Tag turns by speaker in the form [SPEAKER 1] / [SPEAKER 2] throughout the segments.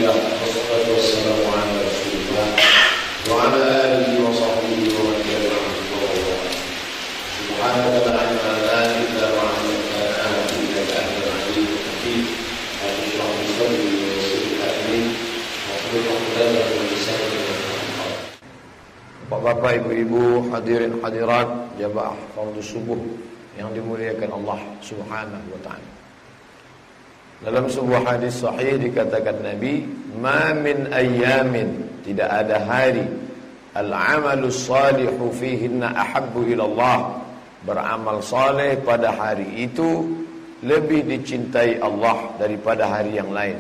[SPEAKER 1] Alhamdulillah, wassalatu wassalamu ala Rasulillah wa ala alihi wa sahbihi wa man tabi'ahum. Subhanaka la ilma lana illa ma 'allamtana innaka antal alimul hakim. Rabbi shrah li sadri wa yassir li amri wahlul 'uqdatam min lisani yafqahu qawli. Bapak-bapak, ibu-ibu, hadirin hadirat jamaah fardhu subuh yang dimuliakan Allah Subhanahu wa taala. Dalam sebuah hadis sahih dikatakan Nabi, "Ma min ayyamin", tidak ada hari, "al-'amalus salihu fihinna ahabbu ila Allah", beramal saleh pada hari itu lebih dicintai Allah daripada hari yang lain.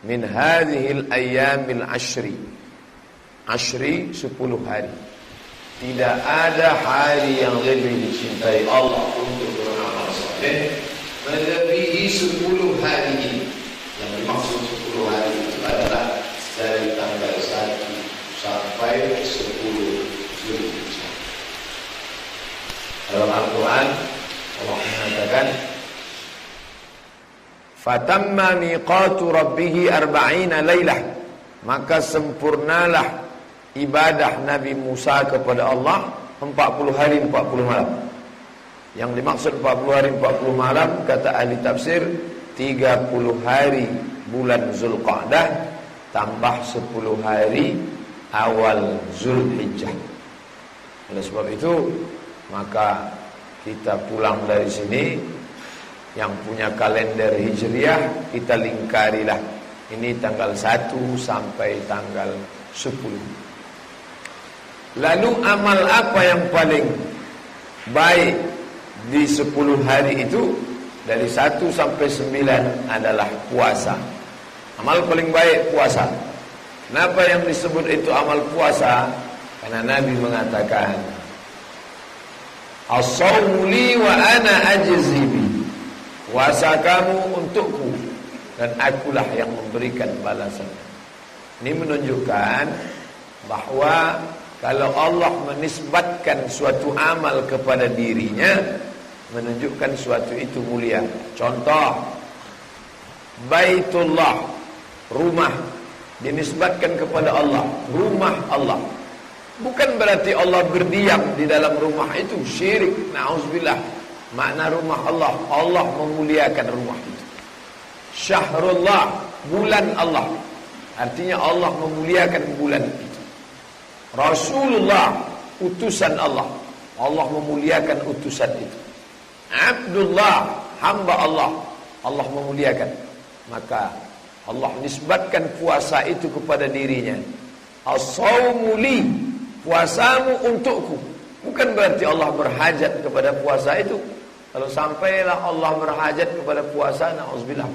[SPEAKER 1] Min hadhil ayyamil ashri, ashri 10 hari. Tidak ada hari yang lebih dicintai Allah untuk beramal saleh melebihi 10 hari ini. Yang dimaksud 10 hari itu adalah dari tanggal 1 sampai 10 Zulhijjah. Dalam Al-Quran Allah mengatakan, "Fatamma miqatu rabbih 40 lailah", maka sempurnalah ibadah Nabi Musa kepada Allah 40 hari 40 malam. Yang dimaksud 40 hari 40 malam, kata ahli tafsir, 30 hari bulan Zulqa'dah tambah 10 hari awal Zulhijjah. Oleh sebab itu, maka kita pulang dari sini, yang punya kalender Hijriah, kita lingkarilah. Ini tanggal 1 sampai tanggal 10. Lalu amal apa yang paling baik di 10 hari itu? Dari 1 sampai 9 adalah puasa. Amal paling baik puasa. Kenapa yang disebut itu amal puasa? Karena Nabi mengatakan, "As-shawmu li wa ana ajzi bi", puasa kamu untukku dan akulah yang memberikan balasan. Ini menunjukkan bahwa kalau Allah menisbatkan suatu amal kepada dirinya, menunjukkan suatu itu mulia. Contoh, Baitullah, rumah, dinisbatkan kepada Allah, rumah Allah. Bukan berarti Allah berdiam di dalam rumah itu, syirik, na'udzubillah. Makna rumah Allah, Allah memuliakan rumah itu. Syahrullah, bulan Allah, artinya Allah memuliakan bulan itu. Rasulullah, utusan Allah, Allah memuliakan utusan itu. Abdullah, hamba Allah, Allah memuliakan. Maka Allah nisbatkan puasa itu kepada dirinya. As-shawmu li, puasamu untukku. Bukan berarti Allah berhajat kepada puasa itu. Kalau sampailah Allah berhajat kepada puasa, na'udzubillah.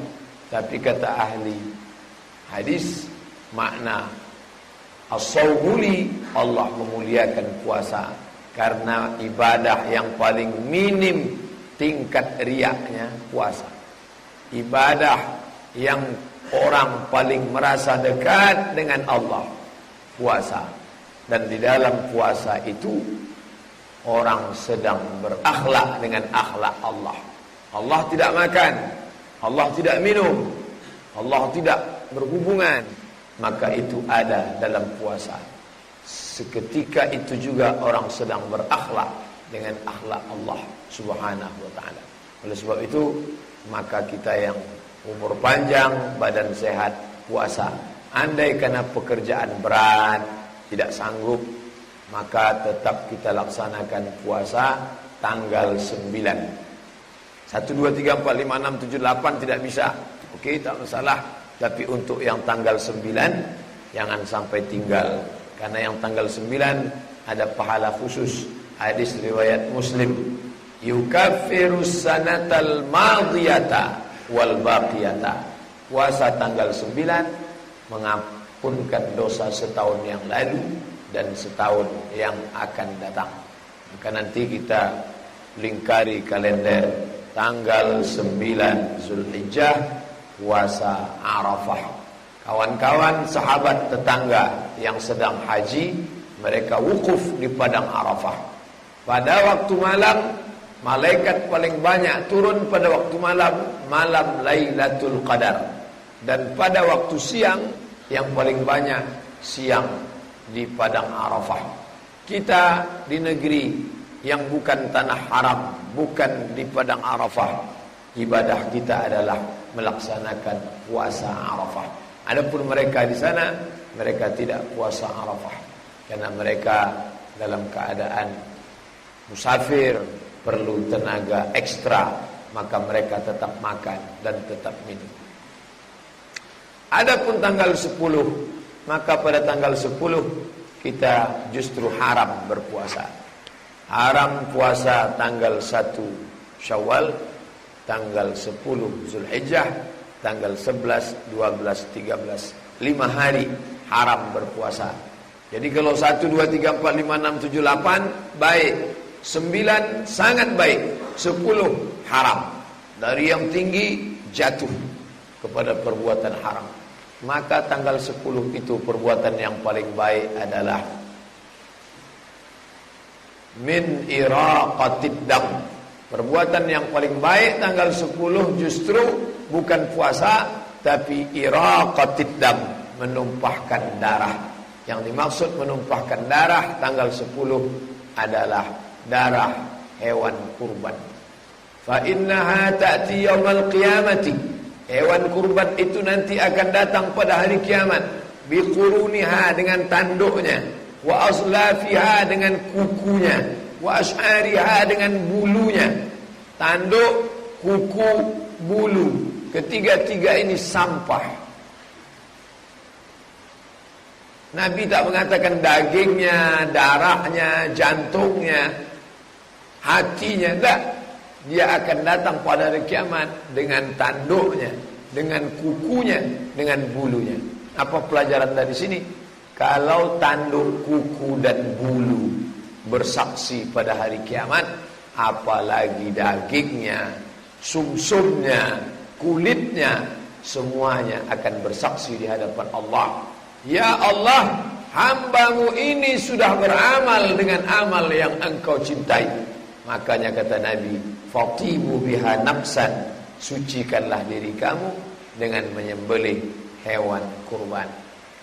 [SPEAKER 1] Tapi kata ahli hadis, makna as-shawmu li, Allah memuliakan puasa karena ibadah yang paling minim tingkat riaknya puasa. Ibadah yang orang paling merasa dekat dengan Allah, puasa. Dan di dalam puasa itu orang sedang berakhlak dengan akhlak Allah. Allah tidak makan, Allah tidak minum, Allah tidak berhubungan, maka itu ada dalam puasa. Seketika itu juga orang sedang berakhlak dengan akhlak Allah Subhanahu wa ta'ala. Oleh sebab itu, maka kita yang umur panjang, badan sehat, puasa. Andai karena pekerjaan berat, tidak sanggup, maka tetap kita laksanakan puasa tanggal 9. 1, 2, 3, 4, 5, 6, 7, 8 tidak bisa. Oke, tak masalah. Tapi untuk yang tanggal 9, jangan sampai tinggal. Karena yang tanggal 9 ada pahala khusus. Hadis riwayat Muslim, "Yukaffirus sanatal madiyata wal baqiyata." Puasa tanggal 9 mengampunkan dosa setahun yang lalu dan setahun yang akan datang. Maka nanti kita lingkari kalender tanggal 9 Zulhijjah, puasa Arafah. Kawan-kawan sahabat tetangga yang sedang haji, mereka wukuf di padang Arafah. Pada waktu malam, malaikat paling banyak turun pada waktu malam, malam Lailatul Qadar. Dan pada waktu siang, yang paling banyak siang di padang Arafah. Kita di negeri yang bukan tanah haram, bukan di padang Arafah, ibadah kita adalah melaksanakan puasa Arafah. Adapun mereka di sana, mereka tidak puasa Arafah karena mereka dalam keadaan musafir, perlu tenaga ekstra, maka mereka tetap makan dan tetap minum. Adapun tanggal 10, maka pada tanggal 10 kita justru haram berpuasa. Haram puasa tanggal 1 Syawal, tanggal 10 Zulhijjah, tanggal 11, 12, 13, 5 hari haram berpuasa. Jadi kalau 1, 2, 3, 4, 5, 6, 7, 8 baik, 9 sangat baik, 10 haram. Dari yang tinggi jatuh kepada perbuatan haram. Maka tanggal 10 itu perbuatan yang paling baik adalah min iraqatid dam. Perbuatan yang paling baik tanggal 10 justru bukan puasa, tapi iraqatid dam, menumpahkan darah. Yang dimaksud menumpahkan darah tanggal 10 adalah darah hewan kurban. Fa innaha ta'ti yaumal qiyamati. Hewan kurban itu nanti akan datang pada hari kiamat, biquruniha, dengan tanduknya, wa aslafiha, dengan kukunya, wa ash'ariha, dengan bulunya. Tanduk, kuku, bulu, ketiga-tiga ini sampah. Nabi tak mengatakan dagingnya, darahnya, jantungnya, hatinya, tak. Dia akan datang pada hari kiamat dengan tanduknya, dengan kukunya, dengan bulunya. Apa pelajaran dari sini? Kalau tanduk, kuku dan bulu bersaksi pada hari kiamat, apalagi dagingnya, sumsumnya, kulitnya, semuanya akan bersaksi di hadapan Allah. Ya Allah, hamba-Mu ini sudah beramal dengan amal yang Engkau cintai. Makanya kata Nabi, fatimu biha nafsan, sucikanlah diri kamu dengan menyembelih hewan kurban.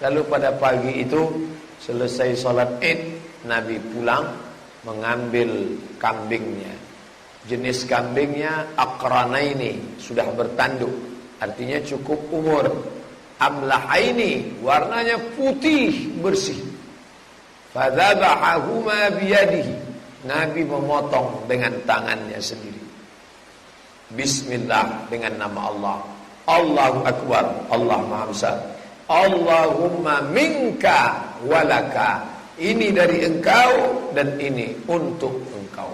[SPEAKER 1] Lalu pada pagi itu selesai sholat Id, Nabi pulang mengambil kambingnya. Jenis kambingnya aqranaini, sudah bertanduk, artinya cukup umur. Amlahaini, warnanya putih bersih. Fadzabahahuma biyadihi, Nabi memotong dengan tangannya sendiri. Bismillah, dengan nama Allah. Allahu Akbar, Allah Maha Besar. Allahumma minka walaka, ini dari engkau dan ini untuk engkau.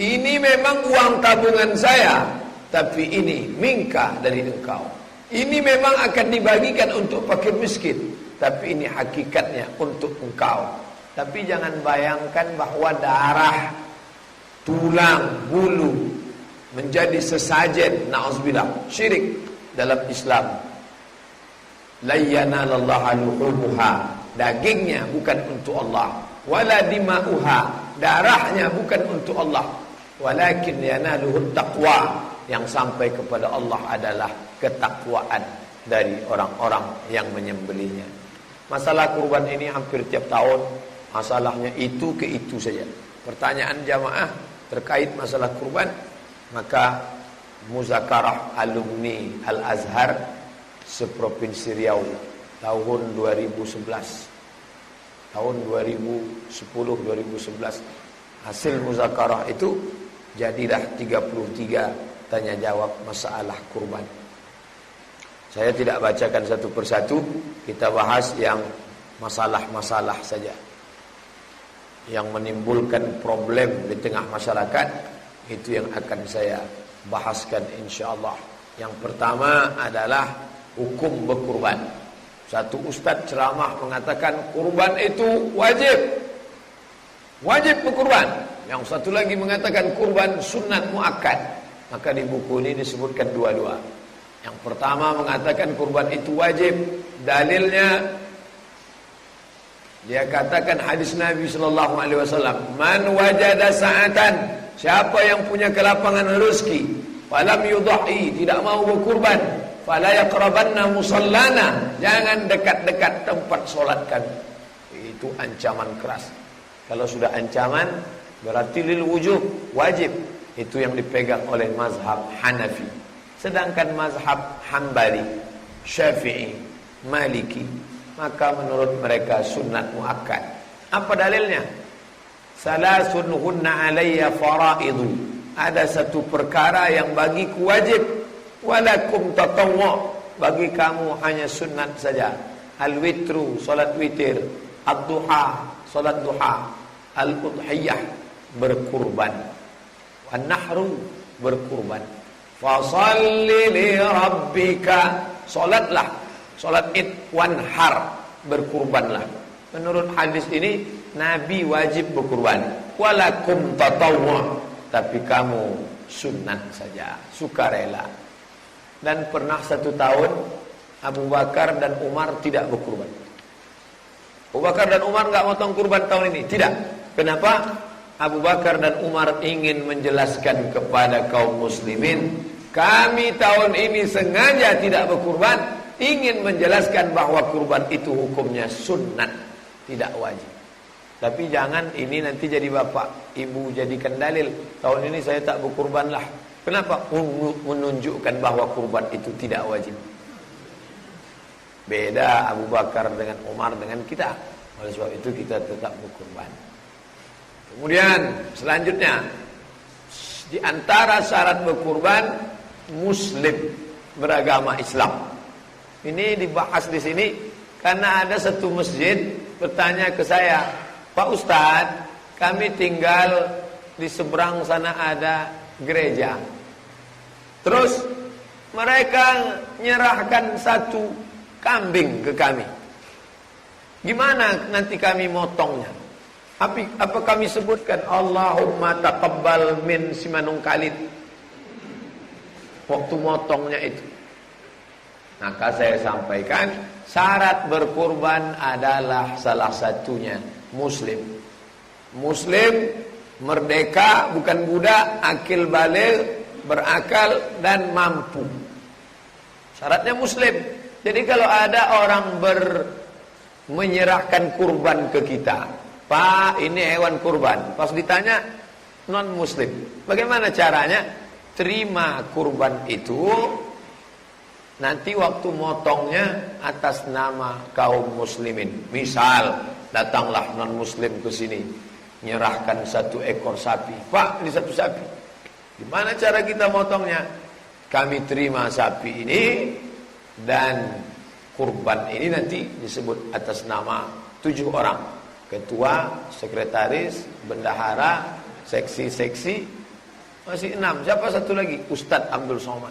[SPEAKER 1] Ini memang uang tabungan saya, tapi ini minka, dari engkau. Ini memang akan dibagikan untuk fakir miskin, tapi ini hakikatnya untuk engkau. Tapi jangan bayangkan bahwa darah, tulang, bulu menjadi sesajen. Na'udzubillah, syirik dalam Islam. La yanalallaha luhumuha, dagingnya bukan untuk Allah. Wala dima'uha, darahnya bukan untuk Allah. Walakin yanaluhu taqwa, yang sampai kepada Allah adalah ketakwaan dari orang-orang yang menyembelihnya. Masalah kurban ini hampir tiap tahun, masalahnya itu ke itu saja. Pertanyaan jamaah terkait masalah kurban, maka muzakarah alumni Al-Azhar seprovinsi Riau tahun 2011, tahun 2010-2011, hasil muzakarah itu jadilah 33 tanya jawab masalah kurban. Saya tidak bacakan satu persatu, kita bahas yang masalah-masalah saja yang menimbulkan problem di tengah masyarakat. Itu yang akan saya bahaskan insyaallah. Yang pertama adalah hukum berkurban. Satu ustaz ceramah mengatakan kurban itu wajib, wajib berkurban. Yang satu lagi mengatakan kurban sunat muakkad. Maka di buku ini disebutkan dua-dua. Yang pertama mengatakan kurban itu wajib, dalilnya dia katakan hadis Nabi sallallahu alaihi wasallam, man wajada sa'atan, siapa yang punya kelapangan rezeki, falam yudhi, tidak mau berkurban, fala yaqrabanna musallana, jangan dekat-dekat tempat solat kami. Itu ancaman keras. Kalau sudah ancaman berarti lil wujub, wajib. Itu yang dipegang oleh mazhab Hanafi. Sedangkan mazhab Hambali, Syafi'i, Maliki, maka menurut mereka sunnat muakkad. Apa dalilnya? Salasun hunna alayya faraidu. Ada satu perkara yang bagiku wajib, walakum tatawwu, bagi kamu hanya sunnat saja. Al-witru, salat witir, ad-duha, salat duha, al-udhiyah, berkurban, wan-nahru, berkurban. Fasalli li rabbika, salatlah, salat id, wanhar, berkurbanlah. Menurut hadis ini Nabi wajib berkurban, walakum tatawwu, tapi kamu sunnat saja, sukarela. Dan pernah 1 tahun Abu Bakar dan Umar tidak berkurban. Abu Bakar dan Umar enggak motong kurban tahun ini, tidak. Kenapa? Abu Bakar dan Umar ingin menjelaskan kepada kaum muslimin, kami tahun ini sengaja tidak berkurban, ingin menjelaskan bahwa kurban itu hukumnya sunnat, tidak wajib. Tapi jangan ini nanti jadi bapak ibu jadikan dalil, tahun ini saya tak berkurbanlah. Kenapa? Menunjukkan bahwa kurban itu tidak wajib. Beda Abu Bakar dengan Umar dengan kita. Oleh sebab itu kita tetap berkurban. Kemudian selanjutnya, di antara syarat berkurban, muslim, beragama Islam. Ini dibahas di sini karena ada satu masjid bertanya ke saya, Pak Ustadz, kami tinggal di seberang sana ada gereja. Terus mereka menyerahkan satu kambing ke kami. Gimana nanti kami motongnya? Apa kami sebutkan Allahumma taqabbal min simanung kalid waktu motongnya itu? Maka saya sampaikan, syarat berkurban adalah salah satunya muslim. Muslim, merdeka, bukan budak, akil baligh, berakal dan mampu. Syaratnya muslim. Jadi kalau ada orang menyerahkan kurban ke kita, Pak, ini hewan kurban. Pas ditanya, non muslim. Bagaimana caranya? Terima kurban itu, nanti waktu motongnya atas nama kaum muslimin. Misal, datanglah non muslim ke sini, menyerahkan 1 ekor sapi. Pak, ini 1 sapi. Gimana cara kita motongnya? Kami terima sapi ini dan kurban ini nanti disebut atas nama 7 orang. Ketua, sekretaris, bendahara, seksi-seksi, masih 6. Siapa satu lagi? Ustadz Abdul Somad.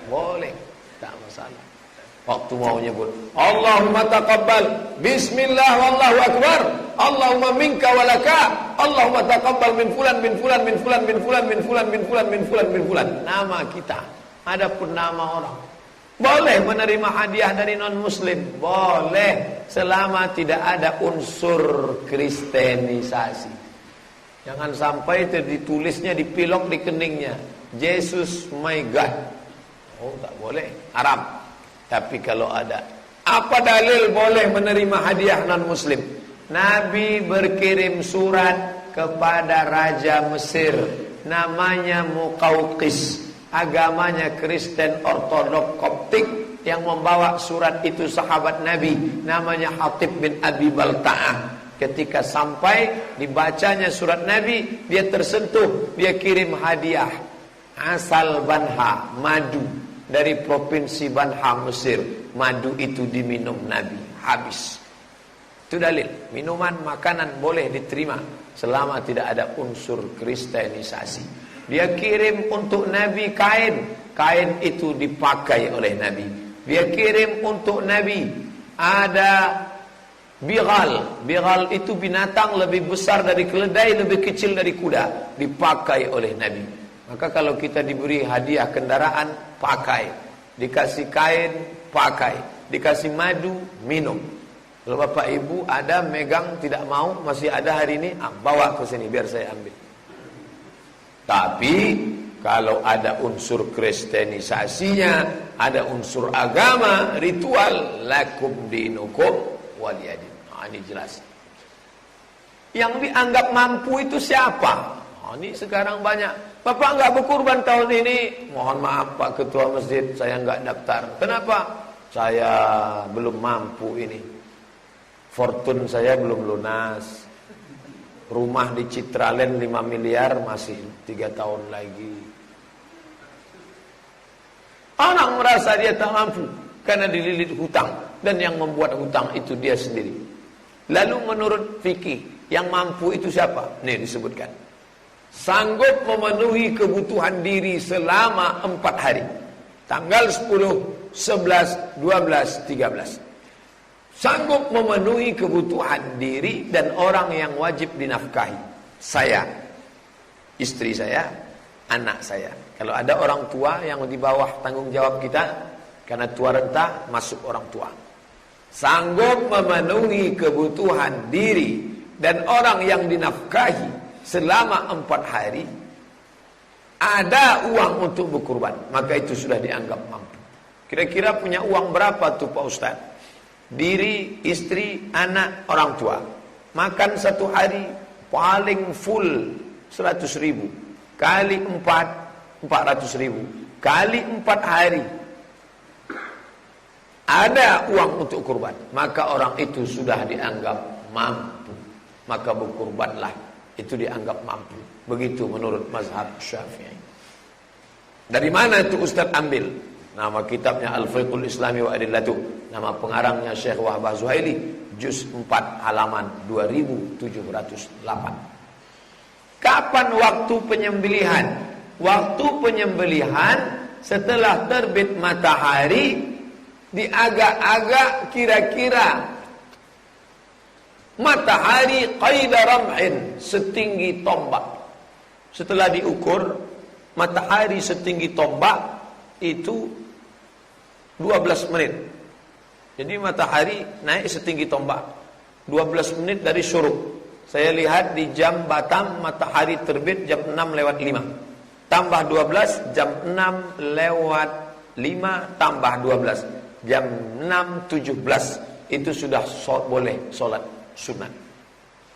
[SPEAKER 1] Boleh, tak masalah. Waktu mau nyebut Allahumma taqabbal, bismillah wallahu akbar, Allahumma minka walaka, Allahumma taqabbal min fulan min fulan min fulan min fulan min fulan min fulan min fulan min fulan. Nama kita, adapun nama orang. Boleh menerima hadiah dari non muslim, boleh, selama tidak ada unsur kristenisasi. Jangan sampai itu ditulisnya, dipilok di keningnya, Jesus my God. Oh, tak boleh, haram. Tapi kalau ada, apa dalil boleh menerima hadiah non muslim? Nabi berkirim surat kepada Raja Mesir, namanya Muqawqis, agamanya Kristen Ortodok Koptik. Yang membawa surat itu sahabat Nabi, namanya Hatib bin Abi Balta'ah. Ketika sampai dibacanya surat Nabi, dia tersentuh, dia kirim hadiah asal Banha, madu dari provinsi Banha Mesir. Madu itu diminum Nabi, habis. Itu dalil, minuman, makanan boleh diterima selama tidak ada unsur kristenisasi. Dia kirim untuk Nabi kain, kain itu dipakai oleh Nabi. Dia kirim untuk Nabi ada bighal. Bighal itu binatang lebih besar dari keledai, lebih kecil dari kuda, dipakai oleh Nabi. Maka kalau kita diberi hadiah kendaraan, pakai. Dikasih kain, pakai. Dikasih madu, minum. Kalau bapak ibu ada megang tidak mau, masih ada hari ini, bawa ke sini biar saya ambil. Tapi Kalau ada unsur kristenisasinya, ada unsur agama, ritual, lakum dinukum waliyadin. Nah, ini jelas. Yang dianggap mampu itu siapa? Nah, ini sekarang banyak. Bapak nggak berkurban tahun ini. Mohon maaf Pak Ketua Masjid, saya nggak daftar. Kenapa? Saya belum mampu ini. Fortune saya belum lunas. Rumah di Citraland 5 miliar masih 3 tahun lagi. Orang merasa dia tak mampu karena dililit hutang, dan yang membuat hutang itu dia sendiri. Lalu menurut fikih, yang mampu itu siapa? Nih disebutkan. Sanggup memenuhi kebutuhan diri selama 4 hari. Tanggal 10, 11, 12, 13. Sanggup memenuhi kebutuhan diri dan orang yang wajib dinafkahi. Saya, istri saya, anak saya. Kalau ada orang tua yang di bawah tanggung jawab kita, karena tua renta, masuk orang tua. Sanggup memenuhi kebutuhan diri dan orang yang dinafkahi selama 4 hari. Ada uang untuk berkurban, maka itu sudah dianggap mampu. Kira-kira punya uang berapa tuh Pak Ustaz? Diri, istri, anak, orang tua. Makan 1 hari paling full 100.000. Kali 4, 400.000. Kali 4 hari. Ada uang untuk kurban, maka orang itu sudah dianggap mampu. Maka berkurbanlah, itu dianggap mampu. Begitu menurut mazhab Syafi'i. Dari mana itu Ustaz ambil? Nama kitabnya Al-Fiqhul Islami wa Adillatuh. Nama pengarangnya Syekh Wahbah Zuhaili, juz 4 halaman 2708. Kapan waktu penyembelihan? Waktu penyembelihan setelah terbit matahari, diagak-agak kira-kira matahari qaida ramhin, setinggi tombak. Setelah diukur matahari setinggi tombak itu 12 menit. Jadi matahari naik setinggi tombak 12 menit dari syuruk. Saya lihat di jam Batam matahari terbit jam 6:05. Tambah 12 jam 6:05 tambah 12 jam 6:17. Itu sudah boleh sholat sunat.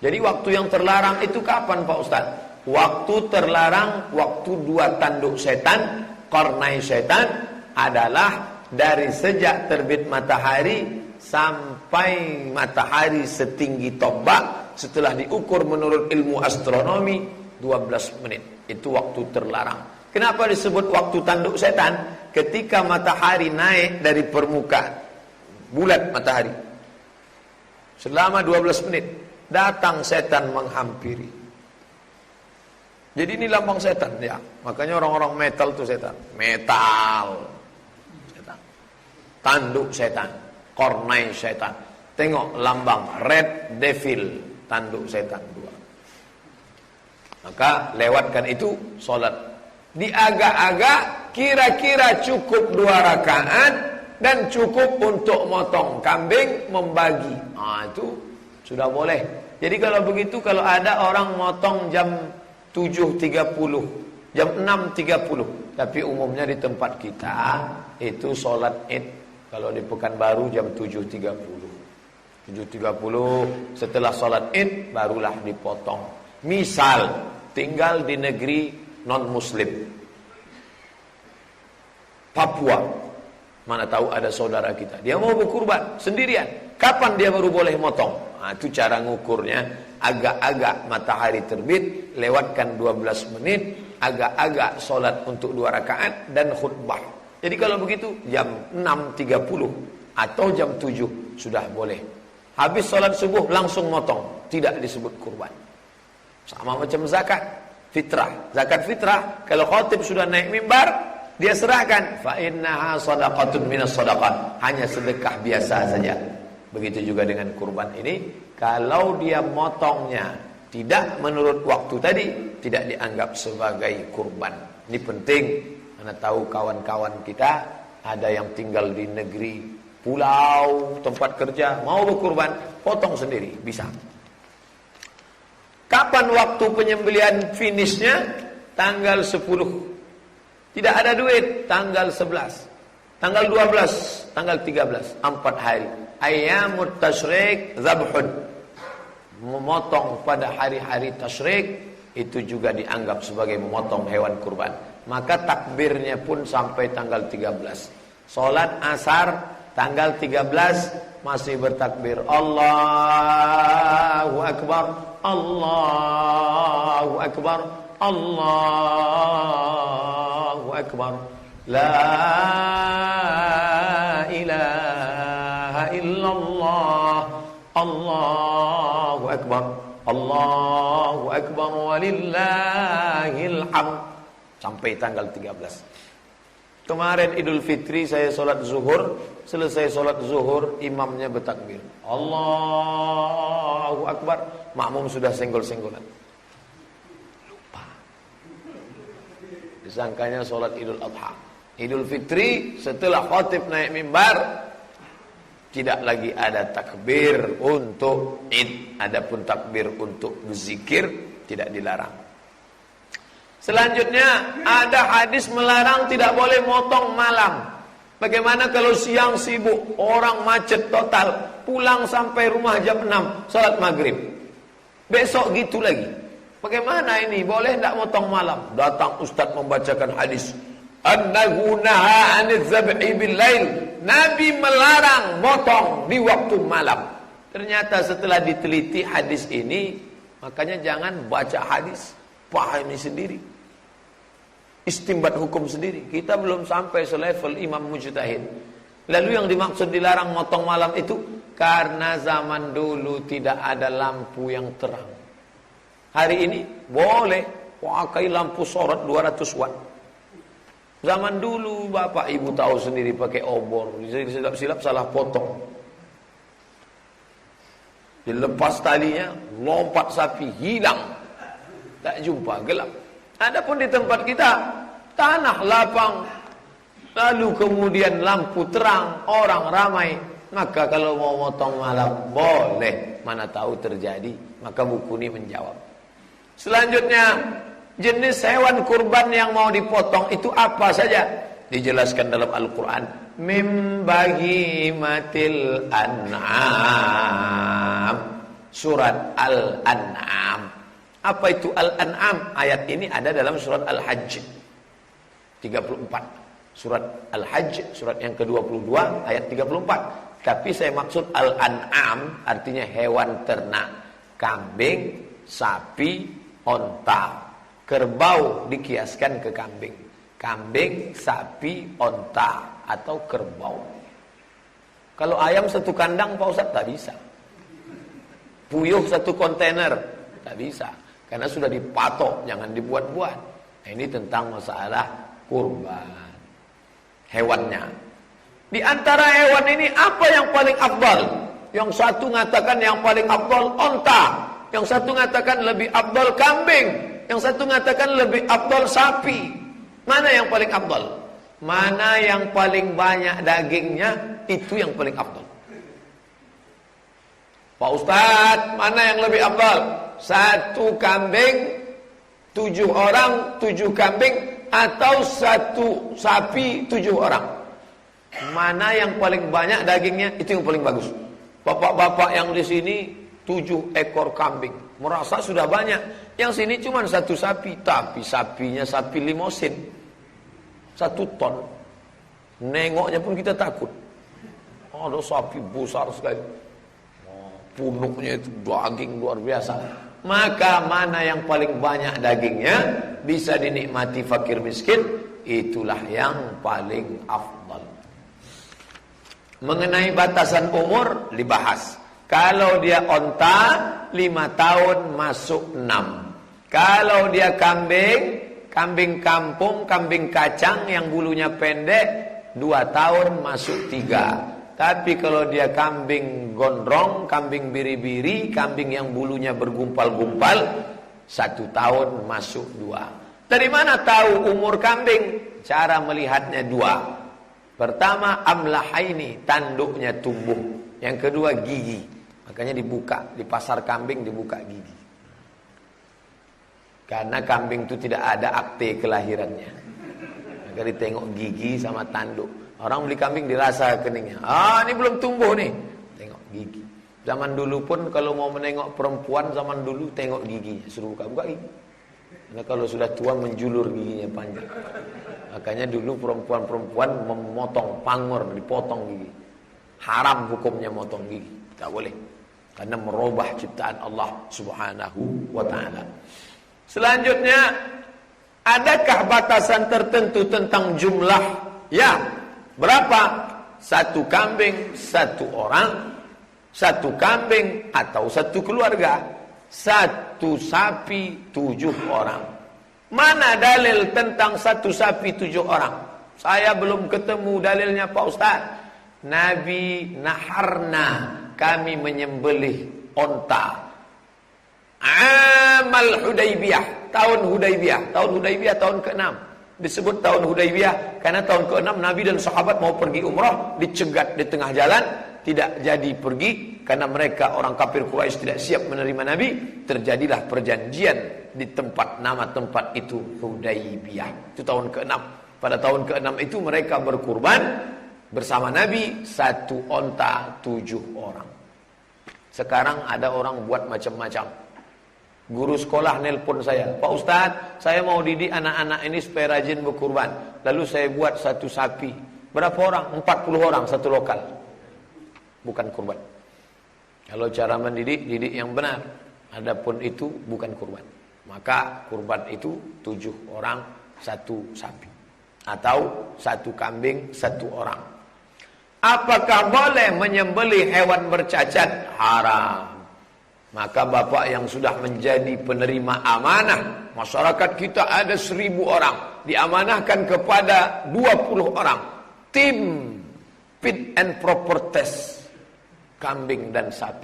[SPEAKER 1] Jadi waktu yang terlarang itu kapan Pak Ustaz? Waktu terlarang, waktu 2 tanduk setan, qarnai setan, adalah dari sejak terbit matahari sampai matahari setinggi tombak. Setelah diukur menurut ilmu astronomi 12 menit. Itu waktu terlarang. Kenapa disebut waktu tanduk setan? Ketika matahari naik dari permukaan bulat matahari, selama 12 menit datang setan menghampiri. Jadi ini lambang setan ya. Makanya orang-orang metal itu setan. Metal. Setan. Tanduk setan. Kornai setan. Tengok lambang Red Devil, tanduk setan 2. Maka lewatkan itu sholat. Diagak-agak kira-kira cukup 2 rakaat dan cukup untuk motong kambing, membagi. Itu sudah boleh. Jadi kalau begitu, kalau ada orang motong jam 7.30, jam 6.30, tapi umumnya di tempat kita itu sholat id kalau di Pekanbaru jam 7.30. 7.30 setelah sholat id barulah dipotong. Misal tinggal di negeri non muslim, Papua, mana tahu ada saudara kita, dia mau berkurban sendirian, kapan dia baru boleh motong? Itu cara ngukurnya. Agak-agak matahari terbit, lewatkan 12 menit, agak-agak sholat untuk 2 rakaat dan khutbah. Jadi kalau begitu jam 6.30 atau jam 7 sudah boleh. Habis sholat subuh langsung motong, tidak disebut kurban. Sama macam zakat fitrah. Zakat fitrah, kalau khatib sudah naik mimbar, dia serahkan. Fa innaha shadaqatun minas shadaqat. Hanya sedekah biasa saja. Begitu juga dengan kurban ini. Kalau dia motongnya tidak menurut waktu tadi, tidak dianggap sebagai kurban. Ini penting. Karena tahu kawan-kawan kita ada yang tinggal di negeri, pulau, tempat kerja, mau berkurban, potong sendiri, bisa. Kapan waktu penyembelihan finishnya? Tanggal 10 Tidak ada duit, tanggal 11, tanggal 12, tanggal 13, 4 hari. Ayyamut tasyrik zabhun. Memotong pada hari-hari tasyrik itu juga dianggap sebagai memotong hewan kurban. Maka takbirnya pun sampai tanggal 13. Salat asar tanggal 13 masih bertakbir. Allahu Akbar, Allahu Akbar, Allahu Akbar. La ilaha illallah, Allahu Akbar, Allahu Akbar walillahil hamd. Sampai tanggal 13. Kemarin Idul Fitri saya sholat zuhur. Selesai sholat zuhur, imamnya bertakbir, Allahu Akbar. Makmum sudah senggol-senggolan. Lupa. Disangkanya sholat Idul Adha. Idul Fitri setelah khatib naik mimbar, tidak lagi ada takbir untuk Id. Adapun takbir untuk berzikir tidak dilarang. Selanjutnya ada hadis melarang tidak boleh motong malam. Bagaimana kalau siang sibuk, orang macet total, pulang sampai rumah jam 6, salat maghrib. Besok gitu lagi. Bagaimana ini? Boleh tidak motong malam? Datang ustaz membacakan hadis. Annahu naha 'anil zab'i bil lail. Nabi melarang motong di waktu malam. Ternyata setelah diteliti hadis ini, makanya jangan baca hadis, pahami sendiri, istimbat hukum sendiri. Kita belum sampai selevel imam mujtahid. Lalu yang dimaksud dilarang motong malam itu karena zaman dulu tidak ada lampu yang terang. Hari ini boleh pakai lampu sorot 200 watt. Zaman dulu bapak ibu tahu sendiri pakai obor, silap-silap salah potong. Dilepas talinya, lompat sapi hilang, tak jumpa, gelap. Adapun di tempat kita tanah lapang, lalu kemudian lampu terang, orang ramai, maka kalau mau motong malam boleh. Mana tahu terjadi, maka buku ini menjawab. Selanjutnya, jenis hewan kurban yang mau dipotong itu apa saja? Dijelaskan dalam Al-Quran. Mim bahimatil an'am. Surat Al-An'am. Apa itu Al-An'am? Ayat ini ada dalam surat Al-Hajj 34. Surat Al-Hajj, surat yang ke-22, ayat 34. Tapi saya maksud Al-An'am artinya hewan ternak. Kambing, sapi, onta. Kerbau dikiaskan ke kambing. Kambing, sapi, onta atau kerbau. Kalau ayam satu kandang Pak Ustaz tak bisa. Puyuh satu kontainer tak bisa. Karena sudah dipatok, jangan dibuat-buat. Nah, ini tentang masalah kurban. Hewannya. Di antara hewan ini apa yang paling afdal? Yang satu mengatakan yang paling afdal onta. Yang satu mengatakan lebih afdal kambing. Yang satu mengatakan lebih afdal sapi. Mana yang paling afdal? Mana yang paling banyak dagingnya, itu yang paling afdal. Pak Ustadz, mana yang lebih afdal? Satu kambing, 7 orang, 7 kambing, atau satu sapi, 7 orang? Mana yang paling banyak dagingnya, itu yang paling bagus. Bapak-bapak yang di sini 7 ekor kambing, merasa sudah banyak. Yang sini cuma 1 sapi, tapi sapinya sapi limosin, 1 ton. Nengoknya pun kita takut. Ada sapi besar sekali, punuknya itu daging luar biasa. Maka mana yang paling banyak dagingnya, bisa dinikmati fakir miskin, itulah yang paling afdal. Mengenai batasan umur dibahas. Kalau dia onta 5 tahun masuk 6. Kalau dia kambing, kambing kampung, kambing kacang yang bulunya pendek, 2 tahun masuk 3. Tapi kalau dia kambing gondrong, kambing biri-biri, kambing yang bulunya bergumpal-gumpal, 1 tahun masuk 2. Dari mana tahu umur kambing? Cara melihatnya 2. Pertama, amlahaini, tanduknya tumbuh. Yang kedua, gigi. Makanya dibuka, di pasar kambing dibuka gigi. Karena kambing itu tidak ada akte kelahirannya. Agar ditengok gigi sama tanduk. Orang beli kambing dirasa keningnya. Ini belum tumbuh nih. Tengok gigi. Zaman dulu pun kalau mau menengok perempuan zaman dulu tengok giginya. Suruh buka gigi. Karena kalau sudah tua menjulur giginya panjang. Makanya dulu perempuan-perempuan memotong pangor, dipotong gigi. Haram hukumnya motong gigi. Tak boleh. Karena merubah ciptaan Allah Subhanahu wa ta'ala. Selanjutnya, adakah batasan tertentu tentang jumlah? Ya, berapa? 1 kambing 1 orang, 1 kambing atau 1 keluarga, 1 sapi 7 orang. Mana dalil tentang 1 sapi 7 orang? Saya belum ketemu dalilnya Pak Ustaz. Nabi naharna, kami menyembelih onta. Amal Hudaybiyah, tahun Hudaybiyah, tahun ke-6. Disebut tahun Hudaybiyah karena tahun ke-6 Nabi dan sahabat mau pergi umrah, dicegat di tengah jalan, tidak jadi pergi karena mereka orang kafir Quraisy tidak siap menerima Nabi. Terjadilah perjanjian di nama tempat itu Hudaybiyah. Itu tahun ke-6. Pada tahun ke-6 itu mereka berkurban bersama Nabi 1 onta 7 orang. Sekarang ada orang buat macam-macam. Guru sekolah nelpon saya, Pak Ustadz, saya mau didik anak-anak ini supaya rajin berkurban. Lalu saya buat 1 sapi. Berapa orang? 40 orang, 1 lokal. Bukan kurban. Kalau cara mendidik, didik yang benar. Adapun itu bukan kurban. Maka kurban itu 7 orang 1 sapi. Atau 1 kambing 1 orang. Apakah boleh menyembelih hewan bercacat? Haram. Maka bapak yang sudah menjadi penerima amanah, masyarakat kita ada 1000 orang, diamanahkan kepada 20 orang, tim fit and proper test kambing dan sapi.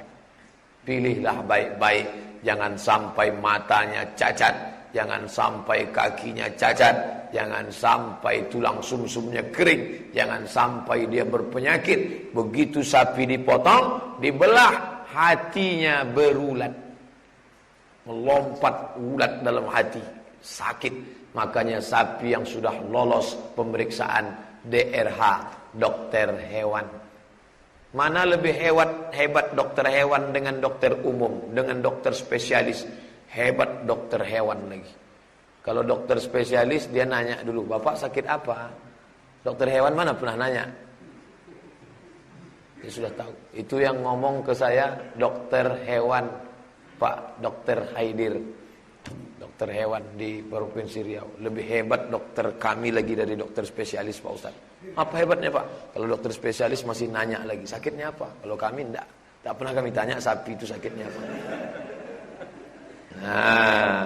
[SPEAKER 1] Pilihlah baik-baik, jangan sampai matanya cacat, jangan sampai kakinya cacat, jangan sampai tulang sumsumnya kering, jangan sampai dia berpenyakit. Begitu sapi dipotong, dibelah, hatinya berulat, melompat ulat dalam hati, sakit. Makanya sapi yang sudah lolos pemeriksaan DRH, dokter hewan. Mana lebih hebat dokter hewan dengan dokter umum, dengan dokter spesialis? Hebat dokter hewan lagi. Kalau dokter spesialis dia nanya dulu, Bapak sakit apa? Dokter hewan mana pernah nanya? Dia sudah tahu. Itu yang ngomong ke saya dokter hewan, Pak Dokter Haidir, dokter hewan di Provinsi Riau. Lebih hebat dokter kami lagi dari dokter spesialis Pak Ustaz. Apa hebatnya Pak? Kalau dokter spesialis masih nanya lagi, sakitnya apa? Kalau kami enggak. Tak pernah kami tanya sapi itu sakitnya apa. Nah,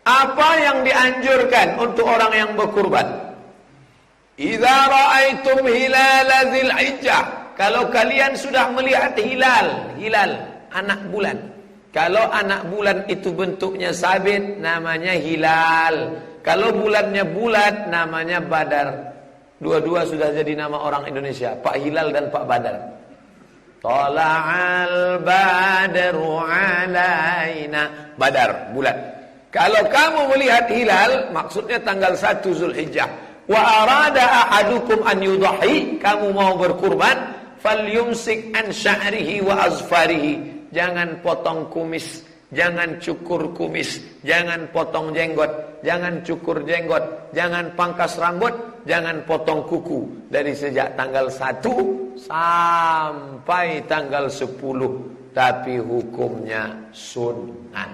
[SPEAKER 1] apa yang dianjurkan untuk orang yang berkurban? Idza ra'aitum hilala Dzulhijjah, kalau kalian sudah melihat hilal anak bulan. Kalau anak bulan itu bentuknya sabit, namanya hilal. Kalau bulannya bulat, namanya badar. Dua-dua sudah jadi nama orang Indonesia, Pak Hilal dan Pak Badar. Tala'al badru alaina, badar, bulan. Kalau kamu melihat hilal, maksudnya tanggal 1 Zulhijjah. Wa arada ahadukum an yudhahi, kamu mau berkurban, falyumsik an sya'rihi wa azfarihi. Jangan potong kumis, jangan cukur kumis, jangan potong jenggot, jangan cukur jenggot, jangan pangkas rambut, jangan potong kuku. Dari sejak tanggal 1 sampai tanggal 10. Tapi hukumnya sunnah.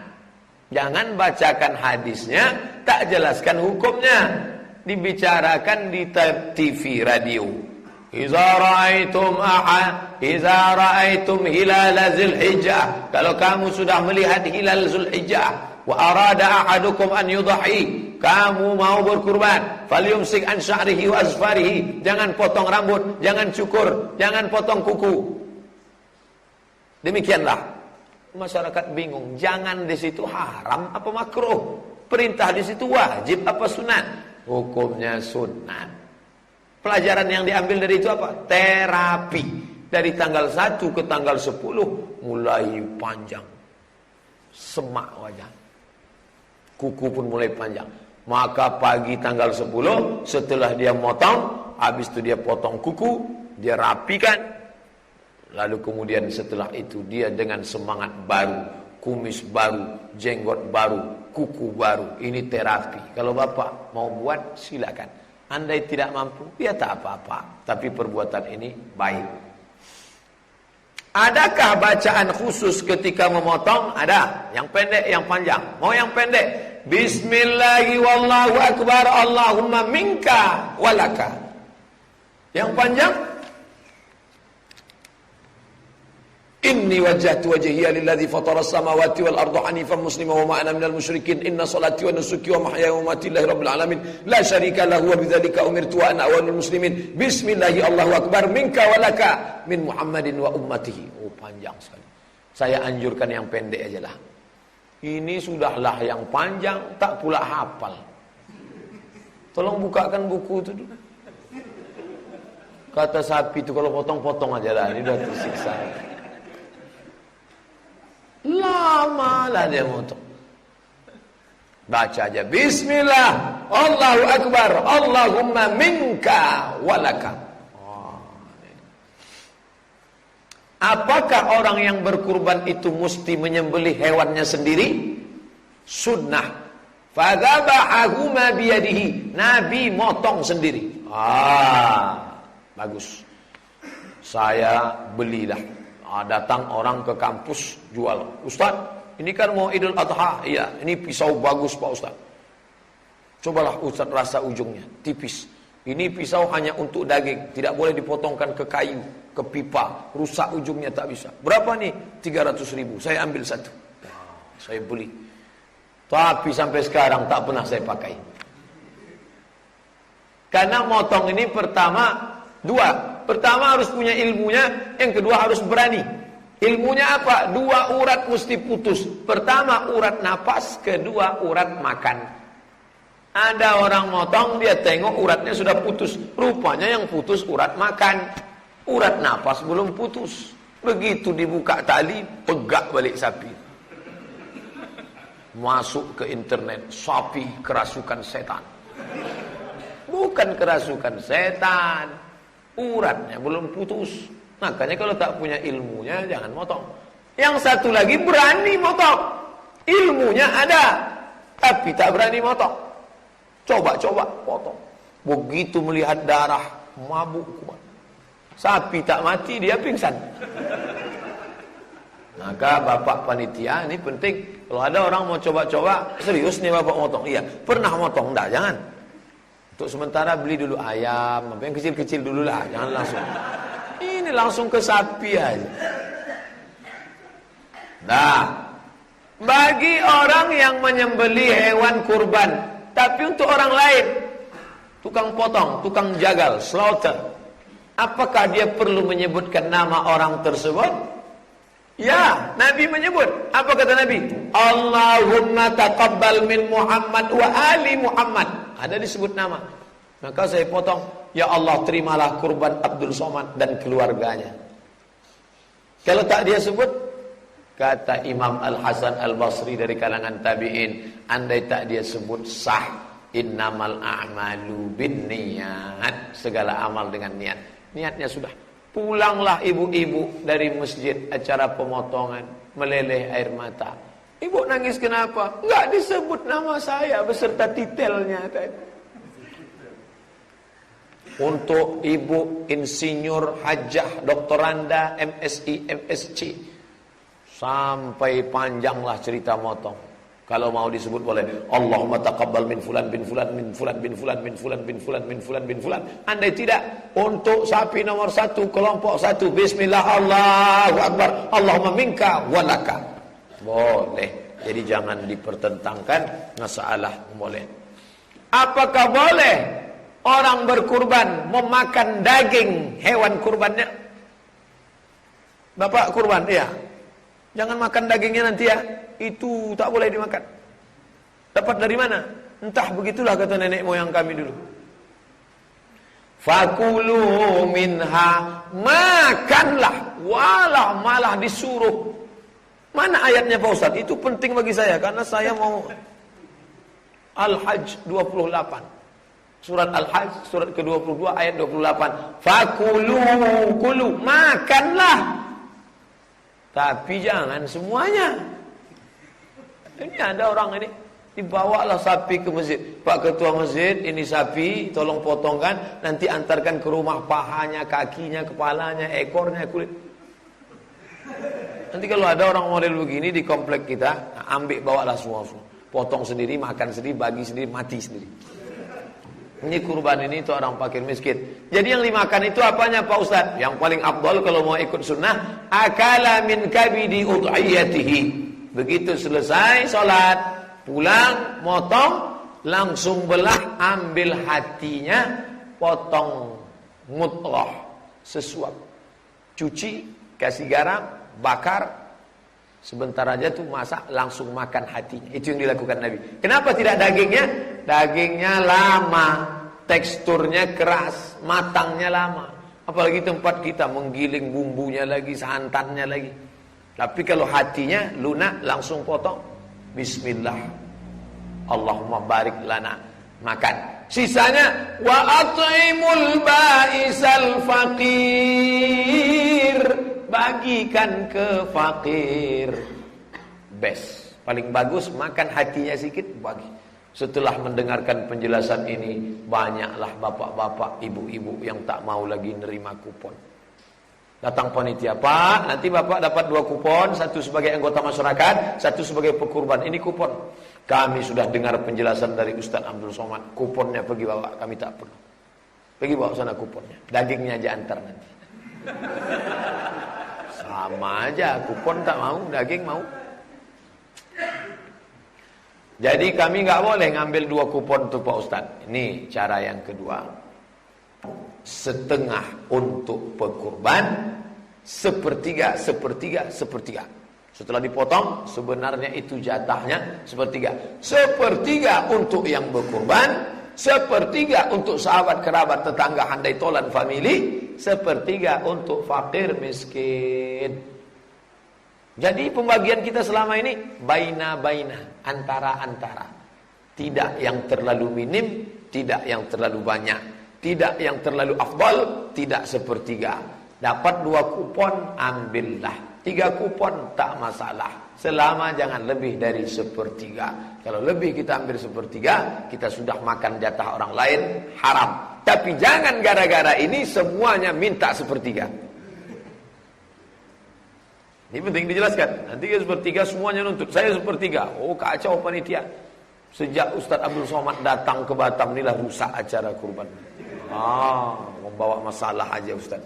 [SPEAKER 1] Jangan bacakan hadisnya, tak jelaskan hukumnya. Dibicarakan di TV radio. Iza ra'aitum hilal Zulhijjah, kalau kamu sudah melihat hilal Zulhijjah, wa arada ahadukum an yudhahi, kamu mau berkurban, falyumsik an sya'rihi wa azfarihi, jangan potong rambut, jangan cukur, jangan potong kuku. Demikianlah. Masyarakat bingung, jangan di situ haram apa makruh? Perintah di situ wajib apa sunat? Hukumnya sunat. Pelajaran yang diambil dari itu apa? Terapi. Dari tanggal 1 ke tanggal 10 mulai panjang. Semak wajah. Kuku pun mulai panjang. Maka pagi tanggal 10 setelah dia motong, habis itu dia potong kuku, dia rapikan. Lalu kemudian setelah itu dia dengan semangat baru, kumis baru, jenggot baru, kuku baru. Ini terapi. Kalau bapak mau buat silakan. Andai tidak mampu, ya tak apa-apa. Tapi perbuatan ini baik. Adakah bacaan khusus ketika memotong? Ada. Yang pendek, yang panjang. Mau yang pendek? Bismillahi wallahu akbar, Allahumma minka walaka. Yang panjang? Inni wajjahtu wajhiya lilladzi fatara as-samawati wal arda hanifan musliman wa ma ana minal musyrikin. Inna salati wa nusuki wa mahyaya wa mamati lillahi rabbil alamin la syarika lahu wa bidzalika umirtu wa ana awwalul muslimin. Bismillahi Allahu akbar minka walaka min Muhammadin wa ummatihi. Oh, panjang sekali. Saya anjurkan yang pendek aja lah. Ini sudahlah yang panjang, tak pula hafal. Tolong bukakan buku itu dulu. Kata sapi itu kalau potong-potong aja lah, ini udah tersiksa. Lama lah dia motong. Baca aja Bismillah, Allahu Akbar, Allahumma minka walaka. Apakah orang yang berkurban itu mesti menyembelih hewannya sendiri? Sunnah. Fadzabahu ma biyadihi. Nabi motong sendiri. Bagus. Saya belilah. Datang orang ke kampus jual. Ustaz, ini kan mau Idul Adha. Iya, ini pisau bagus Pak Ustaz. Cobalah Ustaz rasa ujungnya, tipis. Ini pisau hanya untuk daging, tidak boleh dipotongkan ke kayu, ke pipa, rusak ujungnya tak bisa. Berapa nih? 300.000. Saya ambil satu. Saya beli. Tapi sampai sekarang tak pernah saya pakai. Karena motong ini pertama dua. Pertama harus punya ilmunya, yang kedua harus berani. Ilmunya apa? 2 urat mesti putus. Pertama urat napas, kedua urat makan. Ada orang motong, dia tengok uratnya sudah putus. Rupanya yang putus urat makan. Urat napas belum putus. Begitu dibuka tali, pegak balik sapi. Masuk ke internet, sapi kerasukan setan. Bukan kerasukan setan, uratnya belum putus. Makanya kalau tak punya ilmunya jangan motong. Yang satu lagi berani motong. Ilmunya ada, tapi tak berani motong. Coba-coba potong. Begitu melihat darah, mabuk kuat. Sapi tak mati, dia pingsan. Maka bapak panitia ini penting. Kalau ada orang mau coba-coba, serius nih bapak motong. Iya, pernah motong? Enggak, jangan. Untuk sementara beli dulu ayam, yang kecil-kecil dulu lah, jangan langsung. Ini langsung ke sapi aja. Nah, bagi orang yang menyembelih hewan kurban, tapi untuk orang lain, tukang potong, tukang jagal, slaughter, apakah dia perlu menyebutkan nama orang tersebut? Ya, Nabi menyebut. Apa kata Nabi? Allahumma taqabbal min Muhammad wa ali Muhammad. Ada disebut nama. Maka saya potong, ya Allah terimalah kurban Abdul Somad dan keluarganya. Kalau tak dia sebut, kata Imam Al-Hasan Al-Basri dari kalangan tabi'in, andai tak dia sebut sah, innamal a'malu binniyat, segala amal dengan niat. Niatnya sudah. Pulanglah ibu-ibu dari masjid acara pemotongan, meleleh air mata. Ibu nangis kenapa? Enggak disebut nama saya beserta titelnya tadi. Untuk ibu insinyur, hajah, doktoranda, MSI, MSc, sampai panjanglah cerita motong. Kalau mau disebut boleh. Allahumma taqabbal min fulan bin fulan min fulan bin fulan min fulan bin fulan min fulan bin fulan. Andai tidak, untuk sapi nomor 1 kelompok 1, bismillah Allahu akbar, Allahumma minka walaka. Boleh. Jadi jangan dipertentangkan masalah boleh. Apakah boleh orang berkurban memakan daging hewan kurbannya? Bapak kurban, iya. Jangan makan dagingnya nanti ya. Itu tak boleh dimakan. Dapat dari mana? Entah, begitulah kata nenek moyang kami dulu. Fakulu minha, makanlah. Walah, malah disuruh. Mana ayatnya Pak Ustaz? Itu penting bagi saya karena saya mau. Al-Hajj 28. Surat Al-Hajj, surat ke-22 ayat 28. Kulu, makanlah. Tapi jangan semuanya. Ini ada orang ini, dibawalah sapi ke masjid. Pak Ketua Masjid, ini sapi, tolong potongkan, nanti antarkan ke rumah pahanya, kakinya, kepalanya, ekornya, kulit. Nanti kalau ada orang model begini di komplek kita, ambil bawalah semua. Potong sendiri, makan sendiri, bagi sendiri, mati sendiri. Ini kurban ini itu orang fakir miskin. Jadi yang dimakan itu apanya Pak Ustaz? Yang paling afdal kalau mau ikut sunnah, akala min kabidi udhiyatihi. Begitu selesai sholat, pulang, motong, langsung belah, ambil hatinya, potong mudghah, sesuap, cuci, kasih garam, bakar, sebentar aja tuh masak, langsung makan hatinya. Itu yang dilakukan Nabi. Kenapa tidak dagingnya? Dagingnya lama, teksturnya keras, matangnya lama. Apalagi tempat kita menggiling bumbunya lagi, santannya lagi. Tapi kalau hatinya lunak, langsung potong. Bismillah, Allahumma barik lana, makan. Sisanya wa at'imul ba'isal faqir, bagikan ke fakir. Best, paling bagus makan hatinya sedikit, bagi. Setelah mendengarkan penjelasan ini, banyaklah bapak-bapak, ibu-ibu yang tak mau lagi nerima kupon. Datang panitia, Pak, nanti Bapak dapat 2 kupon, 1 sebagai anggota masyarakat, 1 sebagai pekurban. Ini kupon. Kami sudah dengar penjelasan dari Ustaz Abdul Somad. Kuponnya pergi bawa, kami tak perlu. Pergi bawa sana kuponnya. Dagingnya aja antar nanti. Sama aja, kupon tak mau, daging mau. Jadi kami nggak boleh ngambil 2 kupon tuh Pak Ustaz. Ini cara yang kedua. Setengah untuk pekurban, sepertiga. Setelah dipotong, sebenarnya itu jatahnya sepertiga. Sepertiga untuk yang berkurban, sepertiga untuk sahabat, kerabat, tetangga, handai tolan, family, sepertiga untuk fakir miskin. Jadi pembagian kita selama ini baina-baina, antara-antara. Tidak yang terlalu minim, tidak yang terlalu banyak, tidak yang terlalu afdal, tidak sepertiga. Dapat 2 kupon, ambillah. 3 kupon tak masalah, selama jangan lebih dari sepertiga. Kalau lebih kita ambil sepertiga, kita sudah makan jatah orang lain, haram. Tapi jangan gara-gara ini semuanya minta sepertiga. Ini penting dijelaskan. Nanti sepertiga semuanya nuntut, saya sepertiga. Oh, kacau panitia. Sejak Ustaz Abdul Somad datang ke Batam, inilah rusak acara kurban. Membawa masalah aja Ustaz.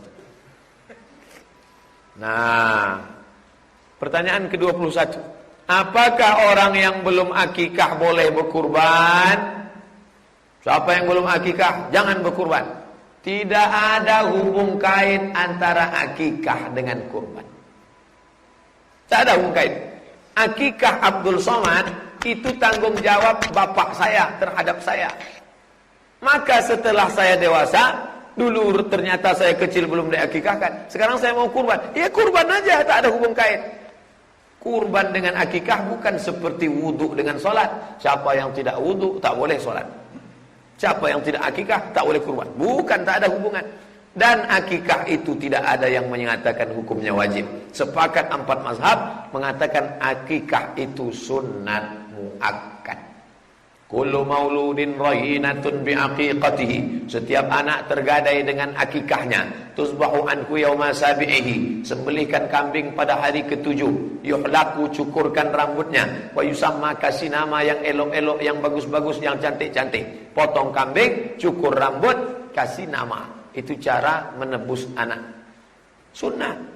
[SPEAKER 1] Nah, pertanyaan ke-21. Apakah orang yang belum akikah boleh berkurban? Siapa yang belum akikah, jangan berkurban. Tidak ada hubung kait antara akikah dengan kurban. Tak ada hubung kait. Akikah Abdul Somad itu tanggung jawab bapak saya terhadap saya. Maka setelah saya dewasa, dulu ternyata saya kecil belum diakikahkan, sekarang saya mau kurban. Ya kurban aja, tak ada hubung kait. Kurban dengan akikah bukan seperti wudhu dengan solat. Siapa yang tidak wudhu tak boleh solat. Siapa yang tidak akikah tak boleh kurban. Bukan, tak ada hubungan. Dan akikah itu tidak ada yang menyatakan hukumnya wajib. Sepakat 4 mazhab mengatakan akikah itu sunnat muakkad. Kullu mauludin rahinatun biaqiqatihi. Setiap anak tergadai dengan akikahnya. Tusbahu anku yauma sabi'ihi. Sembelihkan kambing pada hari ke-7. Yuhlaku, cukurkan rambutnya. Wa yusamma, kasih nama yang elok-elok, yang bagus-bagus, yang cantik-cantik. Potong kambing, cukur rambut, kasih nama. Itu cara menebus anak. Sunnah.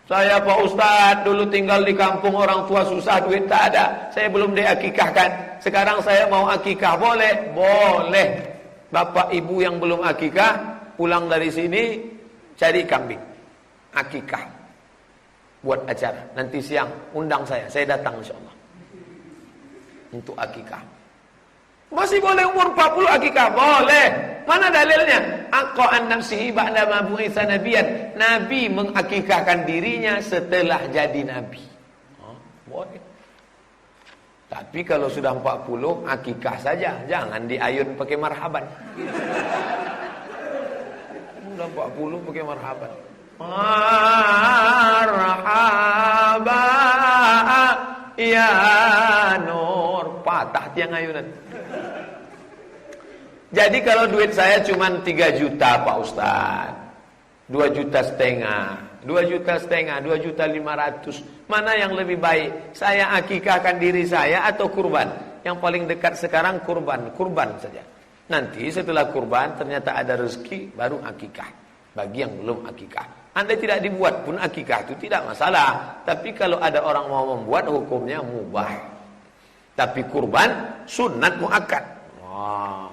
[SPEAKER 1] Saya Pak Ustadz dulu tinggal di kampung, orang tua susah, duit tak ada. Saya belum diakikahkan. Sekarang saya mau akikah, boleh? Boleh. Bapak ibu yang belum akikah, pulang dari sini cari kambing. Akikah. Buat acara. Nanti siang undang saya datang insyaallah. Untuk akikah. Masih boleh umur 40 akikah? Boleh. Mana dalilnya? Aqa'an nafsihi ba'da ma bu'itsa nabiyan. Nabi mengakikahkan dirinya setelah jadi nabi. Boleh. Tapi kalau sudah 40, akikah saja. Jangan diayun pakai marhaban. Sudah 40 pakai marhaban. Marhaba ya Nur. Patah tiang ayunan. Jadi kalau duit saya cuma 3 juta Pak Ustaz, 2,5 juta, 2,5 juta, 2,5 juta. Mana yang lebih baik? Saya akikahkan diri saya atau kurban? Yang paling dekat sekarang kurban saja. Nanti setelah kurban ternyata ada rezeki, baru akikah. Bagi yang belum akikah, Anda tidak dibuat pun akikah itu tidak masalah. Tapi kalau ada orang mau membuat, hukumnya mubah. Tapi kurban sunat muakkad.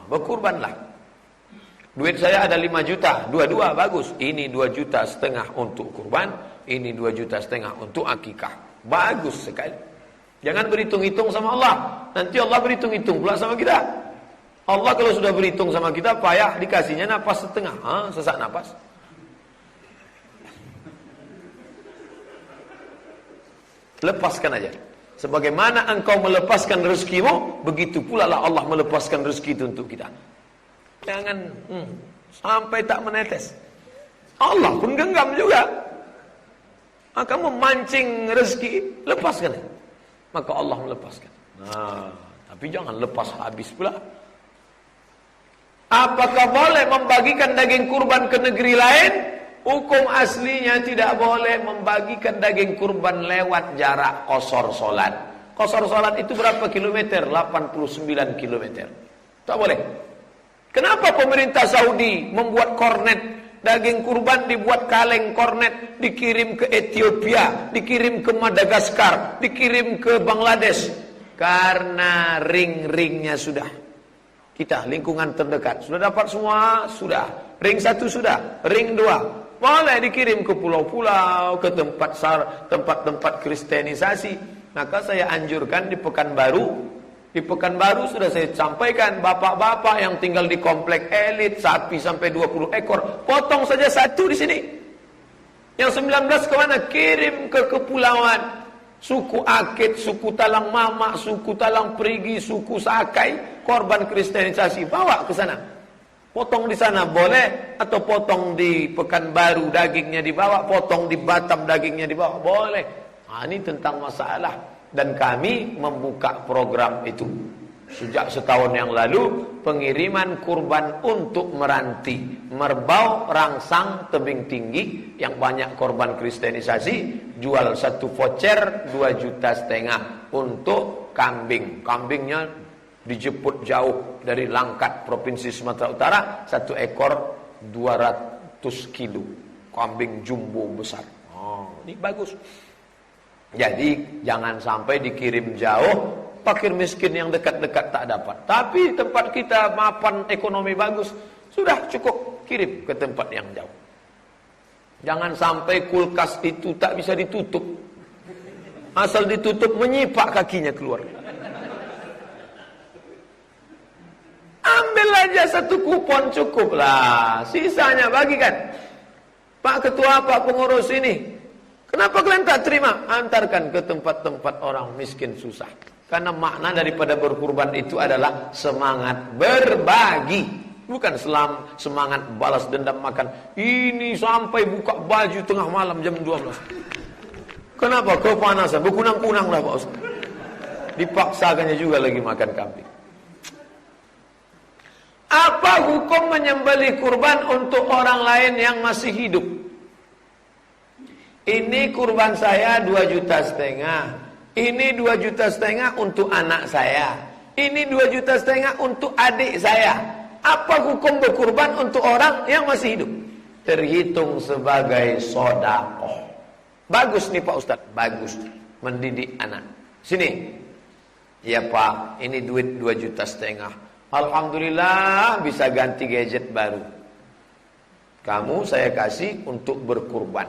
[SPEAKER 1] Berkurbanlah. Duit saya ada 5 juta, dua-dua bagus. Ini 2,5 juta untuk kurban, ini 2,5 juta untuk akikah. Bagus sekali. Jangan berhitung-hitung sama Allah. Nanti Allah berhitung-hitung pula sama kita. Allah kalau sudah berhitung sama kita, payah dikasihnya napas setengah. Sesak napas. Lepaskan aja. Sebagaimana engkau melepaskan rezekimu, begitu pula lah Allah melepaskan rezeki itu untuk kita. Jangan sampai tak menetes. Allah pun genggam juga. Maka memancing rezeki, lepaskan. Maka Allah melepaskan. Tapi jangan lepas habis pula. Apakah boleh membagikan daging kurban ke negeri lain? Hukum aslinya tidak boleh membagikan daging kurban lewat jarak qasar salat. Qasar salat itu berapa kilometer? 89 kilometer. Tak boleh. Kenapa pemerintah Saudi membuat kornet daging kurban, dibuat kaleng kornet, dikirim ke Ethiopia, dikirim ke Madagaskar, dikirim ke Bangladesh? Karena ring-ringnya sudah. Kita lingkungan terdekat sudah dapat semua, sudah. Ring 1 sudah, ring 2 boleh dikirim ke pulau-pulau, ke tempat-tempat kristenisasi. Maka saya anjurkan di Pekanbaru. Di Pekanbaru sudah saya sampaikan, bapak-bapak yang tinggal di komplek elit, sapi sampai 20 ekor, potong saja 1 di sini. Yang 19 kemana? Kirim ke kepulauan. Suku Akit, suku Talang Mama, suku Talang Perigi, suku Sakai, korban kristenisasi, bawa ke sana. Potong di sana boleh, atau potong di Pekanbaru dagingnya dibawa, potong di Batam dagingnya dibawa, boleh. Ini tentang masalah. Dan kami membuka program itu. Sejak setahun yang lalu, pengiriman kurban untuk Meranti, Merbau, Rangsang, Tebing Tinggi, yang banyak korban kristenisasi, jual 1 voucher 2,5 juta untuk kambing. Kambingnya dijemput jauh dari Langkat, Provinsi Sumatera Utara, 1 ekor 200 kilo. Kambing jumbo besar. Ini bagus. Jadi jangan sampai dikirim jauh, fakir miskin yang dekat-dekat tak dapat. Tapi tempat kita mapan ekonomi bagus, sudah cukup kirim ke tempat yang jauh. Jangan sampai kulkas itu tak bisa ditutup. Asal ditutup menyipak kakinya keluar. Ambil aja 1 kupon cukuplah, sisanya bagikan. Pak Ketua, Pak Pengurus ini, kenapa kalian tak terima? Antarkan ke tempat-tempat orang miskin susah. Karena makna daripada berkurban itu adalah semangat berbagi, bukan semangat balas dendam makan. Ini sampai buka baju tengah malam jam 12. Kenapa? Kepanasan, berkunang-kunang lah Pak Ustaz. Dipaksakannya juga lagi makan kambing. Apa hukum menyembelih kurban untuk orang lain yang masih hidup? Ini kurban saya 2,5 juta. Ini 2,5 juta untuk anak saya. Ini 2,5 juta untuk adik saya. Apa hukum berkurban untuk orang yang masih hidup? Terhitung sebagai sedekah. Bagus nih Pak Ustaz, bagus. Mendidik anak. Sini. Ya Pak, ini duit 2,5 juta. Alhamdulillah bisa ganti gadget baru. Kamu saya kasih untuk berkurban.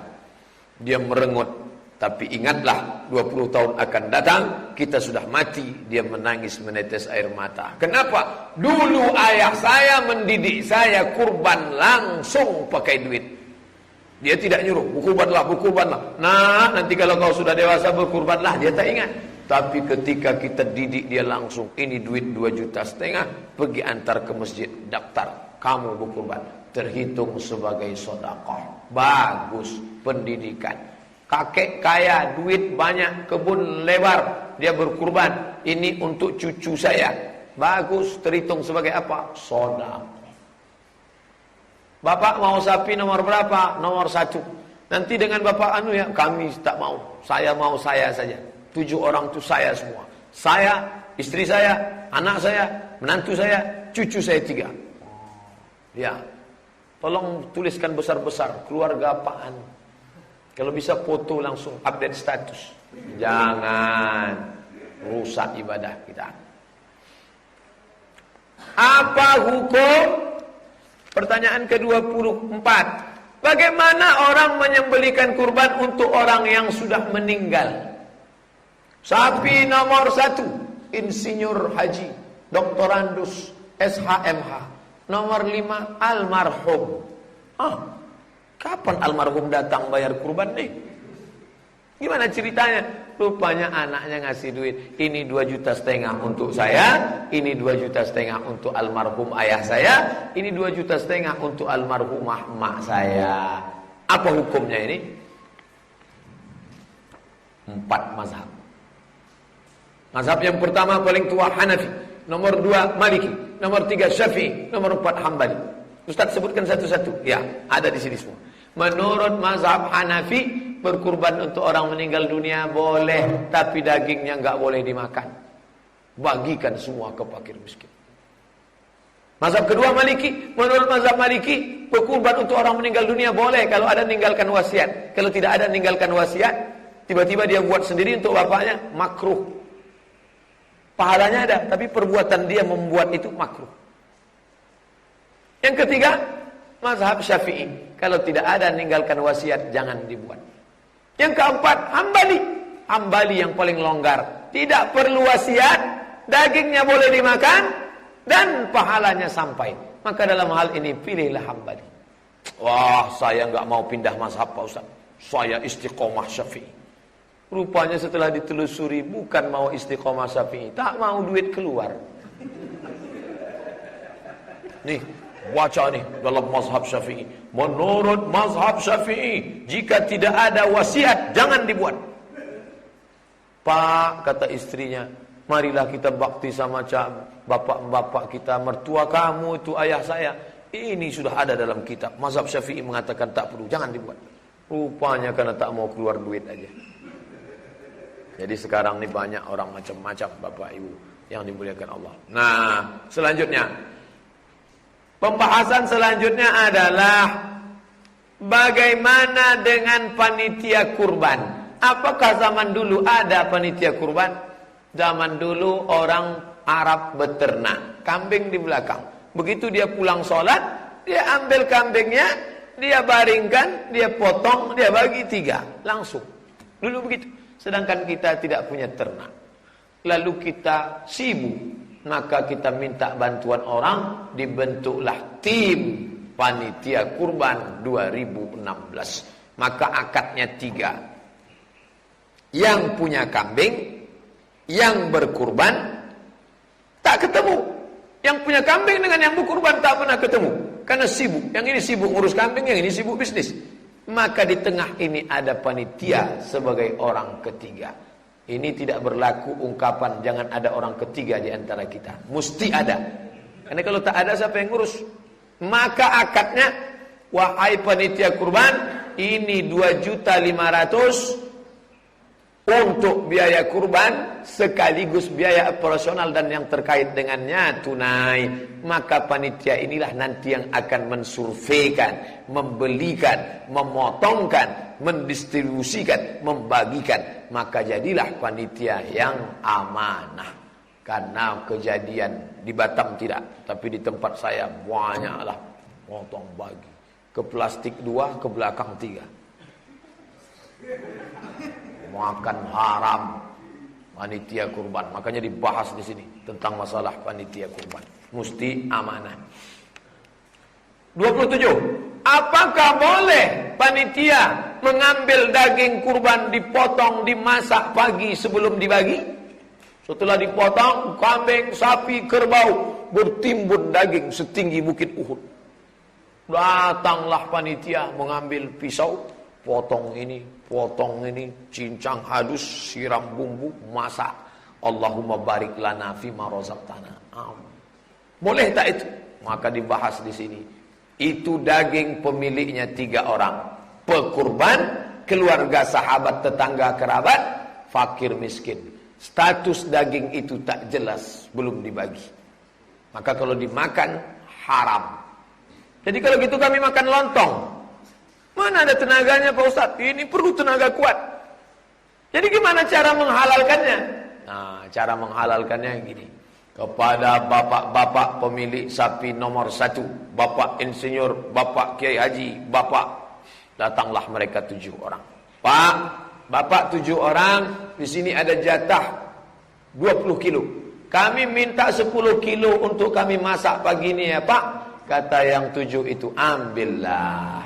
[SPEAKER 1] Dia merengut. Tapi ingatlah 20 tahun akan datang kita sudah mati. Dia menangis menetes air mata. Kenapa? Dulu ayah saya mendidik saya kurban langsung pakai duit. Dia tidak nyuruh berkurbanlah. Nah nanti kalau kau sudah dewasa berkurbanlah. Dia tak ingat. Tapi ketika kita didik dia langsung, ini duit 2,5 juta, pergi antar ke masjid, daftar, kamu berkurban, terhitung sebagai sedekah. Bagus pendidikan. Kakek kaya, duit banyak, kebun lebar, dia berkurban, ini untuk cucu saya. Bagus, terhitung sebagai apa? Sedekah. Bapak mau sapi nomor berapa? Nomor 1. Nanti dengan bapak ya, kami tak mau. Saya mau saya saja. 7 orang itu saya semua. Saya, istri saya, anak saya, menantu saya, cucu saya 3. Ya. Tolong tuliskan besar-besar keluarga apaan. Kalau bisa foto langsung update status. Jangan rusak ibadah kita. Apa hukum? Pertanyaan ke-24. Bagaimana orang menyembelihkan kurban untuk orang yang sudah meninggal? Sapi nomor 1, insinyur haji, doktorandus, SHMH. Nomor 5, almarhum. Kapan almarhum datang bayar kurban nih? Gimana ceritanya? Rupanya anaknya ngasih duit. Ini 2,5 juta untuk saya, ini 2,5 juta untuk almarhum ayah saya, ini 2,5 juta untuk almarhumah emak saya. Apa hukumnya ini? 4 mazhab. Mazhab yang pertama paling tua Hanafi, nomor 2 Maliki, nomor 3 Syafi'i, nomor 4 Hambali. Ustaz sebutkan satu-satu. Ya, ada di sini semua. Menurut mazhab Hanafi, berkurban untuk orang meninggal dunia boleh, tapi dagingnya enggak boleh dimakan. Bagikan semua ke fakir miskin. Mazhab kedua Maliki, menurut mazhab Maliki, berkurban untuk orang meninggal dunia boleh kalau ada meninggalkan wasiat. Kalau tidak ada meninggalkan wasiat, tiba-tiba dia buat sendiri untuk bapaknya, makruh. Pahalanya ada, tapi perbuatan dia membuat itu makruh. Yang ketiga, mazhab Syafi'i. Kalau tidak ada meninggalkan wasiat, jangan dibuat. Yang keempat, Hambali. Hambali yang paling longgar. Tidak perlu wasiat, dagingnya boleh dimakan, dan pahalanya sampai. Maka dalam hal ini, pilihlah Hambali. Wah, saya nggak mau pindah mazhab Pak Ustaz. Saya istiqomah Syafi'i. Rupanya setelah ditelusuri bukan mau istiqomah Syafi'i, tak mau duit keluar. Nih, baca nih dalam mazhab Syafi'i. Menurut mazhab Syafi'i, jika tidak ada wasiat jangan dibuat. Pak, kata istrinya, marilah kita bakti sama bapak-bapak kita, mertua kamu itu ayah saya. Ini sudah ada dalam kitab. Mazhab Syafi'i mengatakan tak perlu, jangan dibuat. Rupanya karena tak mau keluar duit aja. Jadi sekarang ini banyak orang macam-macam Bapak Ibu yang dimuliakan Allah. Nah, selanjutnya pembahasan selanjutnya adalah bagaimana dengan panitia kurban. Apakah zaman dulu ada panitia kurban? Zaman dulu orang Arab beternak kambing di belakang. Begitu dia pulang sholat, dia ambil kambingnya, dia baringkan, dia potong, dia bagi 3 langsung. Dulu begitu. Sedangkan kita tidak punya ternak. Lalu kita sibuk, maka kita minta bantuan orang, dibentuklah tim panitia kurban 2016. Maka akadnya 3. Yang punya kambing, yang berkurban, tak ketemu. Yang punya kambing dengan yang berkurban tak pernah ketemu. Karena sibuk. Yang ini sibuk ngurus kambing, yang ini sibuk bisnis. Maka di tengah ini ada panitia sebagai orang ketiga. Ini tidak berlaku ungkapan jangan ada orang ketiga di antara kita. Mesti ada. Karena kalau tak ada siapa yang ngurus? Maka akadnya, wahai panitia kurban, ini 2.500.000 untuk biaya kurban sekaligus biaya operasional dan yang terkait dengannya tunai. Maka panitia inilah nanti yang akan mensurveikan, membelikan, memotongkan, mendistribusikan, membagikan. Maka jadilah panitia yang amanah. Karena kejadian di Batam tidak, tapi di tempat saya banyaklah potong bagi. Ke plastik 2, ke belakang 3. Makan haram panitia kurban. Makanya dibahas di sini tentang masalah panitia kurban. Mesti amanah. 27. apakah boleh panitia mengambil daging kurban, dipotong, dimasak pagi sebelum dibagi? Setelah dipotong, kambing, sapi, kerbau, bertimbun daging setinggi bukit Uhud. Datanglah panitia mengambil pisau, potong ini, cincang halus, siram bumbu, masak. Allahumma barik lana fima razaqtana. Boleh tak itu? Maka dibahas di sini. Itu daging pemiliknya 3 orang. Pekurban, keluarga, sahabat, tetangga, kerabat, fakir, miskin. Status daging itu tak jelas, belum dibagi. Maka kalau dimakan, haram. Jadi kalau gitu kami makan lontong. Mana ada tenaganya Pak Ustadz? Ini perlu tenaga kuat. Jadi gimana cara menghalalkannya? Nah, cara menghalalkannya gini. Kepada bapak-bapak pemilik sapi nomor 1, bapak insinyur, bapak kiai haji, bapak, datanglah mereka 7 orang. Pak, bapak 7 orang, di sini ada jatah 20 kilo. Kami minta 10 kilo untuk kami masak pagi ini ya Pak. Kata yang 7 itu, ambillah.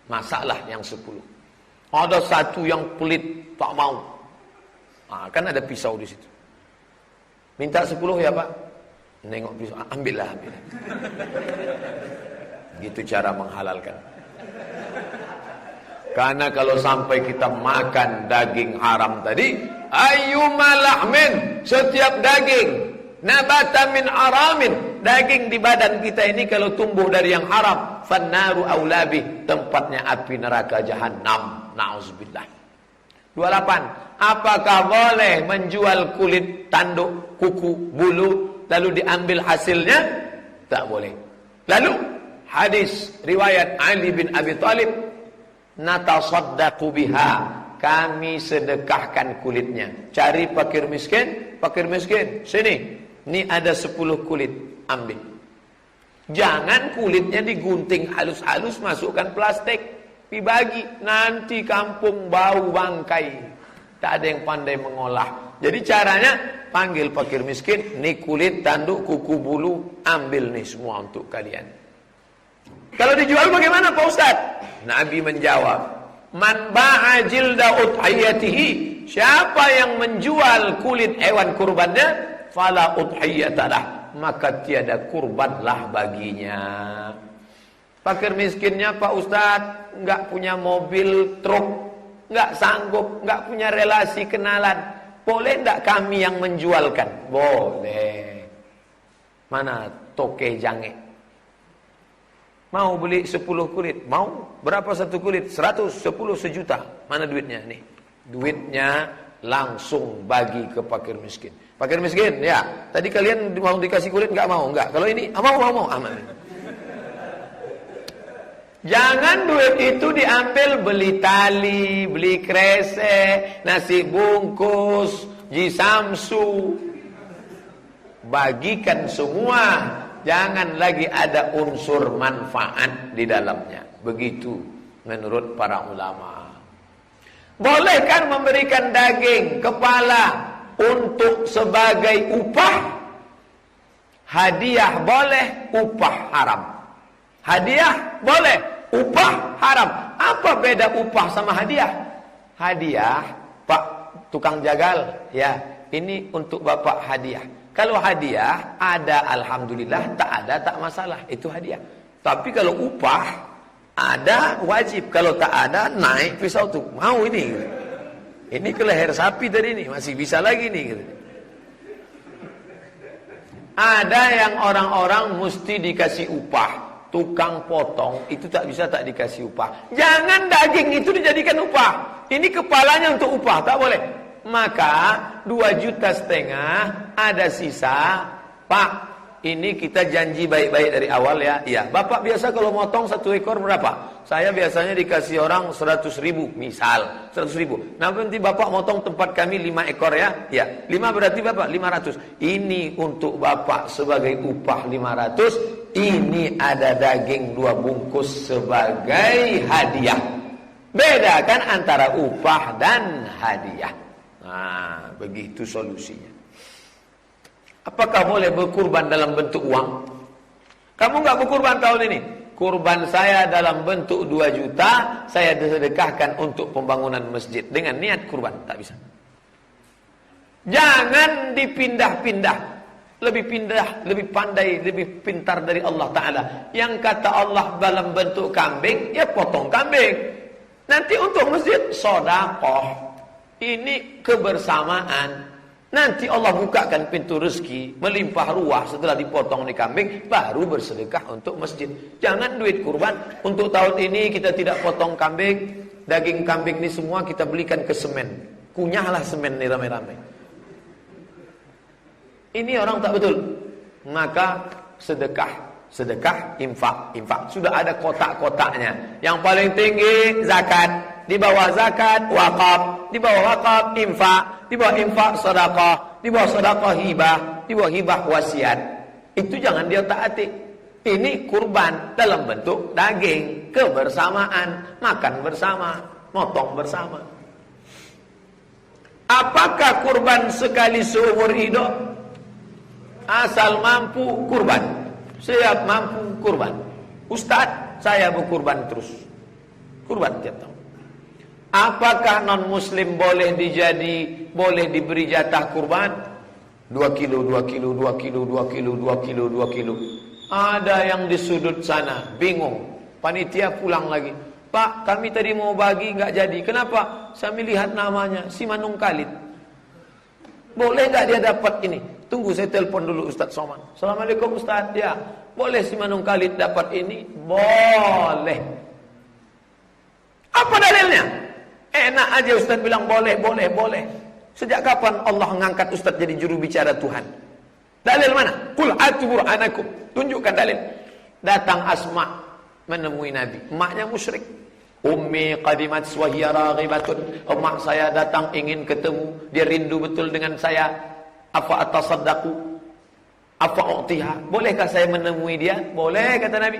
[SPEAKER 1] Masaklah yang 10. Ada satu yang pelit, tak mau. Nah, kan ada pisau di situ. Minta 10 ya Pak. Nengok pisau, ambillah. Gitu cara menghalalkan. Karena kalau sampai kita makan daging haram tadi, ayyuma lahmin, setiap daging, nabata min aramin, daging di badan kita ini kalau tumbuh dari yang haram, fannaru aulabi, tempatnya api neraka jahanam. Nauzubillah. 28. Apakah boleh menjual kulit, tanduk, kuku, bulu, lalu diambil hasilnya? Tak boleh. Lalu hadis riwayat Ali bin Abi Thalib, natasaddaqu biha, kami sedekahkan kulitnya. Cari fakir miskin, sini, ini ada 10 kulit, ambil. Jangan kulitnya digunting halus-halus, masukkan plastik, dibagi, nanti kampung bau bangkai. Tak ada yang pandai mengolah. Jadi caranya, panggil fakir miskin, nih kulit, tanduk, kuku, bulu, ambil nih semua untuk kalian. Kalau dijual bagaimana Pak Ustaz? Nabi menjawab, man ba'a jilda udhiyatihi, siapa yang menjual kulit hewan kurbannya, fala udhiyatalah, maka tiada kurbanlah baginya. Fakir miskinnya Pak Ustaz enggak punya mobil, truk, enggak sanggup, enggak punya relasi kenalan. Boleh enggak kami yang menjualkan? Boleh. Mana toke jange? Mau beli 10 kulit? Mau? Berapa satu kulit? 100, 10, sejuta. Mana duitnya? Nih. Duitnya langsung bagi ke fakir miskin. Fakir miskin, ya. Tadi kalian mau dikasih kulit enggak mau? Enggak. Kalau ini mau. Aman. Jangan duit itu diambil beli tali, beli kresek, nasi bungkus, jisamsu. Bagikan semua. Jangan lagi ada unsur manfaat di dalamnya. Begitu menurut para ulama. Boleh kan memberikan daging, kepala untuk sebagai upah? Hadiah boleh, upah haram. Hadiah boleh, upah haram. Apa beda upah sama hadiah? Hadiah, Pak tukang jagal, ya, ini untuk Bapak hadiah. Kalau hadiah, ada alhamdulillah, tak ada tak masalah, itu hadiah. Tapi kalau upah, ada wajib. Kalau tak ada, naik pisau tuh. Mau ini. Ini ke leher sapi tadi ini, masih bisa lagi nih. Ada yang orang-orang mesti dikasih upah. Tukang potong itu tak bisa tak dikasih upah. Jangan daging itu dijadikan upah. Ini kepalanya untuk upah, tak boleh. Maka 2,5 juta ada sisa. Pak, ini kita janji baik-baik dari awal ya. Iya. Bapak biasa kalau motong 1 ekor berapa? Saya biasanya dikasih orang 100.000 misal 100.000. Nah nanti Bapak motong tempat kami 5 ekor ya. Ya. 5 berarti Bapak 500. Ini untuk Bapak sebagai upah 500. Ini ada daging 2 bungkus sebagai hadiah. Bedakan antara upah dan hadiah. Nah, begitu solusinya. Apakah boleh berkurban dalam bentuk uang? Kamu nggak berkurban tahun ini? kurban saya dalam bentuk 2 juta, saya sedekahkan untuk pembangunan masjid. Dengan niat kurban, tak bisa. Jangan dipindah-pindah. Lebih pandai, lebih pintar dari Allah Ta'ala. Yang kata Allah dalam bentuk kambing, ya potong kambing. Nanti untuk masjid, sedekah. Ini kebersamaan. Nanti Allah bukakan pintu rezeki, melimpah ruah setelah dipotong di kambing, baru bersedekah untuk masjid. Jangan duit kurban. Untuk tahun ini kita tidak potong kambing. Daging kambing ini semua kita belikan ke semen. Kunyahlah semen ini rame-rame. Ini orang tak betul. Maka sedekah, infak. Sudah ada kotak-kotaknya. Yang paling tinggi zakat, di bawah zakat wakaf, di bawah wakaf infak, di bawah infak sedekah, di bawah sedekah hibah, di bawah hibah wasiat. Itu jangan dia taati. Ini kurban dalam bentuk daging, kebersamaan, makan bersama, motong bersama. Apakah kurban sekali seumur hidup? Asal mampu kurban. Siap mampu kurban. Ustaz, saya berkurban terus. Kurban tiap tahun. Apakah non muslim boleh diberi jatah kurban? 2 kilo. Ada yang di sudut sana bingung. Panitia pulang lagi. Pak, kami tadi mau bagi nggak jadi. Kenapa? Saya melihat namanya si Manung Khalid. Boleh nggak dia dapat ini? Tunggu saya telepon dulu Ustaz Somad. Assalamualaikum Ustaz. Ya, boleh si Manung Khalid dapat ini? Boleh. Apa dalilnya? Enak aja Ustaz bilang boleh. Sejak kapan Allah mengangkat Ustaz jadi juru bicara Tuhan? Dalil mana? Qul atu burhanakum. Tunjukkan dalil. Datang Asma menemui Nabi. Emaknya musyrik. Ummi qadimat wa hiya raghibatun. Emak saya datang ingin ketemu. Dia rindu betul dengan saya. Apa atasaddaqu? Apa u'tiha? Bolehkah saya menemui dia? Boleh kata Nabi.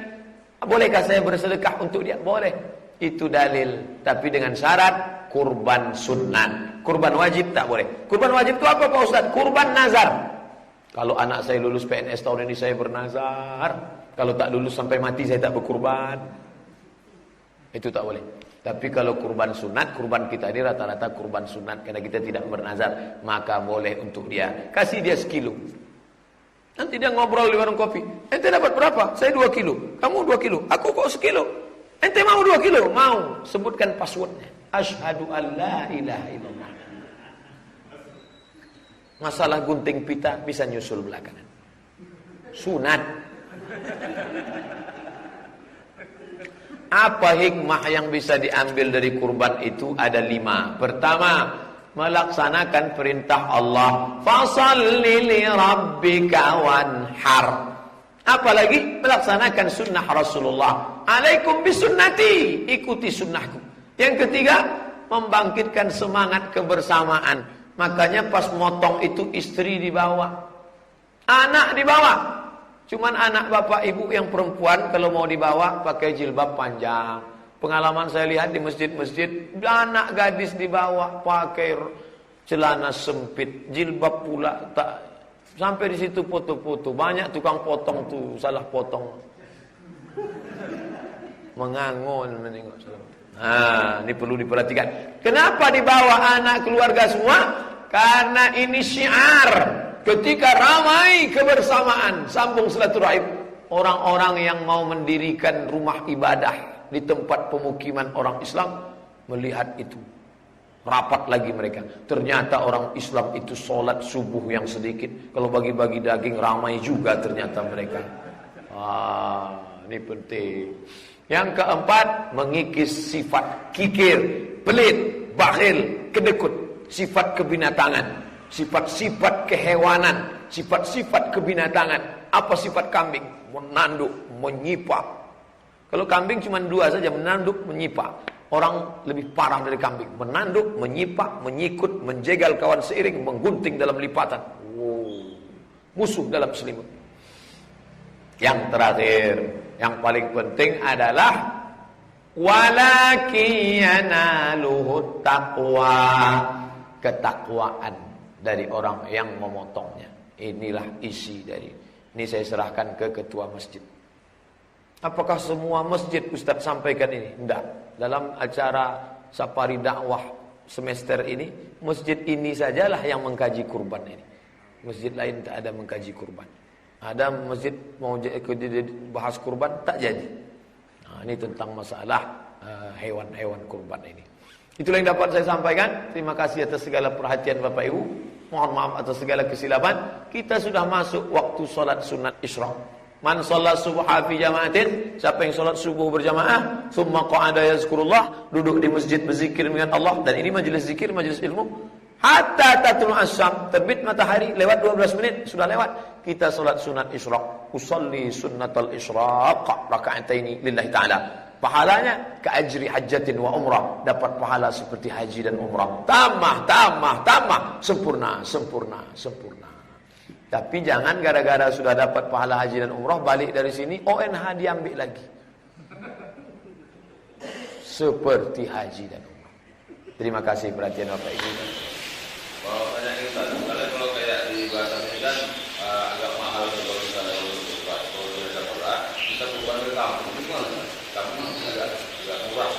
[SPEAKER 1] Bolehkah saya bersedekah untuk dia? Boleh. Itu dalil. Tapi dengan syarat kurban sunat. Kurban wajib tak boleh. Kurban wajib itu apa Pak Ustaz? Kurban nazar. Kalau anak saya lulus PNS tahun ini saya bernazar. Kalau tak lulus sampai mati saya tak berkurban. Itu tak boleh. Tapi kalau kurban sunat, kurban kita ini rata-rata kurban sunat karena kita tidak bernazar, maka boleh untuk dia. Kasih dia sekilo. Nanti dia ngobrol di warung kopi. Ente dapat berapa? Saya 2 kilo. Kamu 2 kilo. Aku kok sekilo. Ente mau 2 kilo? Mau. Sebutkan passwordnya. Asyhadu an la ilaha illallah. Masalah gunting pita bisa nyusul belakangan. Sunat. Apa hikmah yang bisa diambil dari kurban itu? Ada 5. Pertama, melaksanakan perintah Allah. Fasalli li rabbika wanhar. Apalagi melaksanakan sunnah Rasulullah. Alaikum bisunnati. Ikuti sunnahku. Yang ketiga, membangkitkan semangat kebersamaan. Makanya pas motong itu istri dibawa. Anak dibawa. Cuman anak bapak ibu yang perempuan kalau mau dibawa pakai jilbab panjang. Pengalaman saya lihat di masjid-masjid, anak gadis dibawa pakai celana sempit, jilbab pula tak. Sampai di situ foto-foto, banyak tukang potong tuh salah potong. Mengangon menengok. Nah, ini perlu diperhatikan. Kenapa dibawa anak keluarga semua? Karena ini syiar. Ketika ramai kebersamaan, sambung silaturahim. Orang-orang yang mau mendirikan rumah ibadah di tempat pemukiman orang Islam melihat itu. Rapat lagi mereka. Ternyata orang Islam itu sholat subuh yang sedikit. Kalau bagi-bagi daging ramai juga ternyata mereka. Ini penting. Yang keempat, mengikis sifat kikir, pelit, bakhil, kedekut, sifat kebinatangan. Sifat-sifat kehewanan, sifat-sifat kebinatangan. Apa sifat kambing? Menanduk, menyipak. Kalau kambing cuma 2 saja, menanduk, menyipak. Orang lebih parah dari kambing. Menanduk, menyipak, menyikut, menjegal kawan seiring, menggunting dalam lipatan. Musuh dalam selimut. Yang terakhir, yang paling penting adalah walakiyanaluhut taqwa, ketakwaan dari orang yang memotongnya. Inilah isi dari ini. Saya serahkan ke ketua masjid. Apakah semua masjid Ustaz sampaikan ini? Tidak. Dalam acara safari dakwah semester ini, masjid ini sajalah yang mengkaji kurban ini. Masjid lain tak ada mengkaji kurban. Ada masjid mau bahas kurban, tak jadi. Nah, ini tentang masalah hewan-hewan kurban ini. Itulah yang dapat saya sampaikan. Terima kasih atas segala perhatian Bapak Ibu. Mohon maaf atas segala kesilapan. Kita sudah masuk waktu solat sunat Isyraq. Man sholat subha fi jama'atin, siapa yang sholat subuh berjamaah, thumma qa'ada yazkurullah, duduk di masjid berzikir dengan Allah, dan ini majelis zikir, majelis ilmu, hatta tatlu asyam, terbit matahari, lewat 12 menit, sudah lewat, kita sholat sunat Isyraq. Usalli sunnatal Isyraq raka'ataini lillahi ta'ala. Pahalanya keajri hajjatin wa umrah, dapat pahala seperti haji dan umrah. Tamah, sempurna. Tapi jangan gara-gara sudah dapat pahala haji dan umrah, balik dari sini ONH diambil lagi. Seperti haji dan umrah. Terima kasih perhatian Bapak Ibu.
[SPEAKER 2] Kalau tanya ini Ustaz, kalau kayak di bahasa ini kan agak mahal kalau misalnya kalau kita berdoa, kita bukan ke kampung, itu kan kampung agak murah.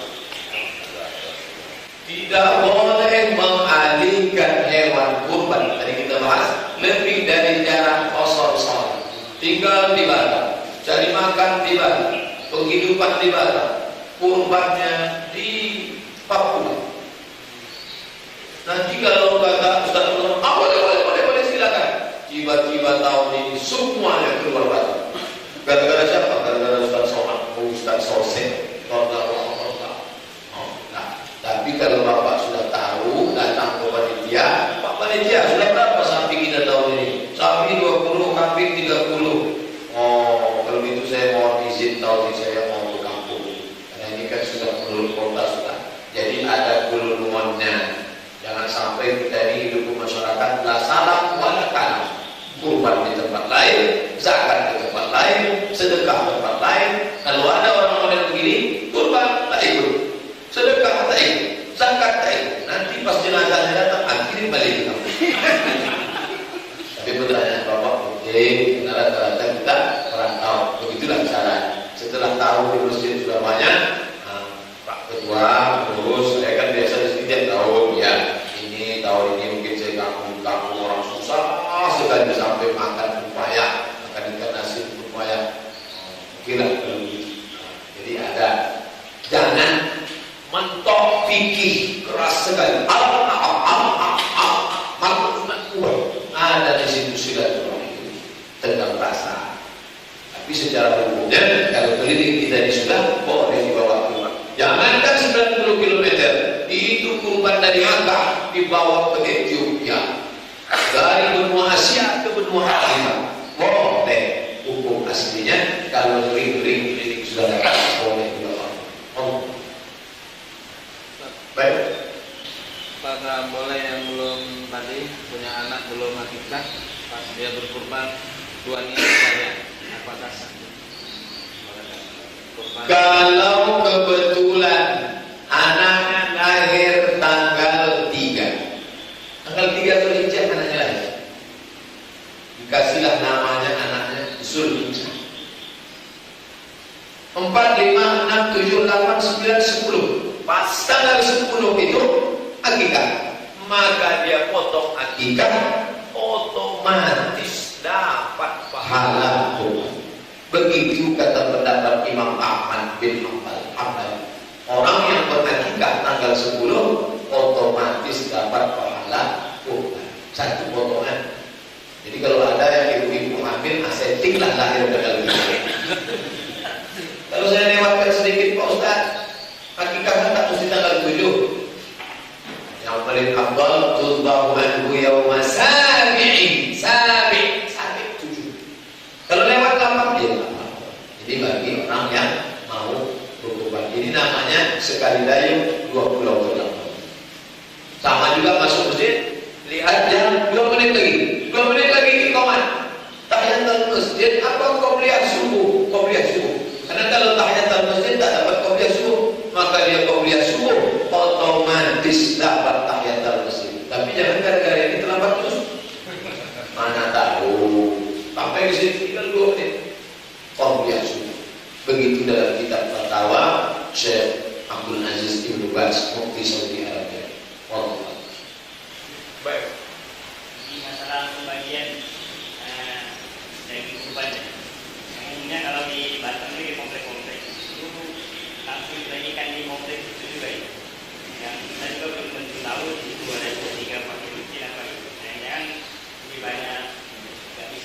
[SPEAKER 1] Tidak boleh mengalihkan hewan kurban. Tadi kita bahas lebih dari jarak kosong. Tinggal di Batam, cari makan di Batam, penghidupan di Batam, kurbannya di Papua. Nanti kalau kata Ustaz boleh silakan. Tiba-tiba tahun ini semuanya keluar Batam. Gara-gara siapa? Gara-gara Ustaz Somad, Ustaz Sosek, Tapi kalau Bapak sudah tahu, datang ke panitia, Pak panitia sudah berapa sapi kita tahun ini? Sapi 20, kambing 30. Oh, kalau gitu saya mohon izin tahun ini saya mau ke kampung. Karena ini kan sudah menurut kota sudah. Jadi ada kulungannya. Jangan sampai kita ini hidup masyarakat la salam wala kalam. Kurban di tempat lain, zakat di tempat lain, sedekah di tempat lain. Kalau ada orang-orang begini, kurban tak ikut. Sedekah tak ikut, zakat tak ikut. Nanti pas jenazahnya datang, akhirnya balik ke kampung. Tapi pertanyaan Bapak, oke, rata-rata kita merantau. Begitulah cara. Setelah tahu di masjid sudah banyak, Pak Ketua mengurus. Saya kan biasa di sini tiap tahun, ya. Ini tahun ini mungkin saya kampung orang susah sekali sampai makan upaya, makan ikan nasi upaya. Kira jadi ada. Jangan mentok fikih keras sekali. Ada di situ silaturahmi tentang rasa. Tapi secara hukumnya kalau keliling kita ini sudah boleh dibawa keluar. Jangankan 90 km itu kurban dari Makkah dibawa ke Ethiopia, dari benua Asia ke benua Afrika. Boleh. Hukum aslinya kalau ring-ring keliling sudah dapat boleh dibawa. Baik.
[SPEAKER 2] Apakah boleh yang belum tadi punya anak belum akikah pas dia berkurban dua niat saja? Apakah sah?
[SPEAKER 1] Kalau kebetulan anaknya lahir tanggal 3 Zulhijjah anaknya lahir, dikasihlah namanya anaknya Zulhijjah. 4, 5, 6, 7, 8, 9, 10. Pas tanggal 10 itu akikah, maka dia potong akikah, otomatis dapat pahala kurban. Begitu kata pendapat Imam Ahmad bin Hanbal. Orang yang berakikah tanggal 10 otomatis dapat pahala kurban. Satu potongan. Jadi kalau ada yang ibu-ibu hamil, settinglah lahir tanggal 5. Kalau saya lewatkan sedikit Pak Ustaz, akikah tak mesti tanggal 7. Yang paling afdal tudbahu anhu yawma sabi'in. Sabi' 7. Kalau lewat 8 dia 8. Jadi bagi orang yang mau berkurban, ini namanya sekali dayung 2 pulau terdapat. Sama juga masuk masjid, lihat jam 2 menit lagi. 2 menit lagi iqamah. Tahiyatul masjid apa qobliyah subuh? Qobliyah subuh. Karena kalau tahiyatul masjid tak dapat qobliyah subuh, maka dia qobliyah subuh otomatis dapat tahiyatul masjid. Tapi jangan gara-gara ini terlambat terus. Mana tahu sampai di sini tinggal 2 menit. Qobliyah subuh. Begitu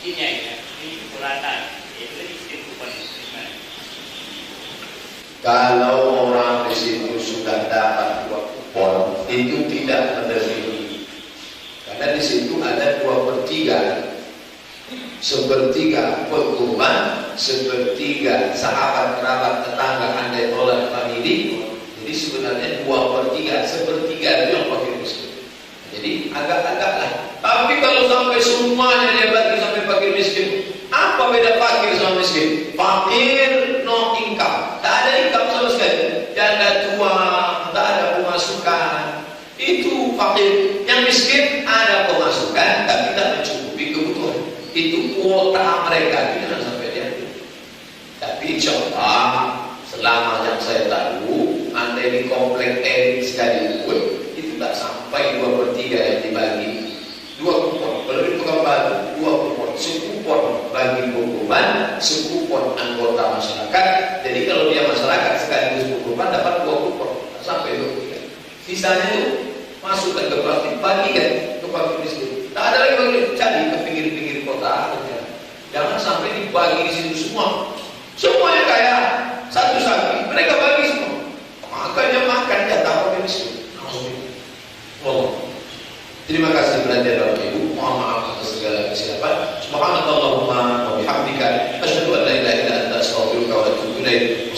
[SPEAKER 3] ini kekuratan, itu miskin bukan miskin.
[SPEAKER 1] Kalau orang di situ sudah dapat 2 kupon, itu tidak menerima. Karena di situ ada 2/3. Sepertiga pengumuman, sepertiga sahabat, kerabat, tetangga, andai oleh famili. Jadi sebenarnya 2/3, sepertiga itu yang fakir miskin. Jadi agak-agak lah. Tapi kalau sampai semuanya dia bagi sampai fakir miskin, apa beda fakir sama miskin? Fakir no income, tak ada income sama sekali. Janda tua, tak ada pemasukan. Itu fakir. Yang miskin ada pemasukan, tapi tak mencukupi kebutuhan. Itu kuota mereka, itu jangan sampai dia. Tapi coba selama yang saya tahu, andai di komplek elit sekalipun, itu tak sampai 2/3 yang dibagi. 2 kupon, kalau di Pekanbaru 2 kupon, sekupon bagi hukuman, sekupon anggota masyarakat. Jadi kalau dia masyarakat sekaligus hukuman dapat 2 kupon, tak sampai 2/3. Sisanya itu masukkan ke plastik, bagikan ke fakir miskin. Tak ada lagi bagi, cari ke pinggir-pinggir kota. Jangan sampai dibagi di situ semua. Semuanya kaya, satu sapi, mereka bagi semua. Makanya makan jatah fakir miskin. Oh. Terima kasih belajar Bapak Ibu. Mohon maaf atas segala kesilapan. Subhanallahumma wa bihamdika asyhadu an la ilaha illa anta astaghfiruka wa atubu ilaik.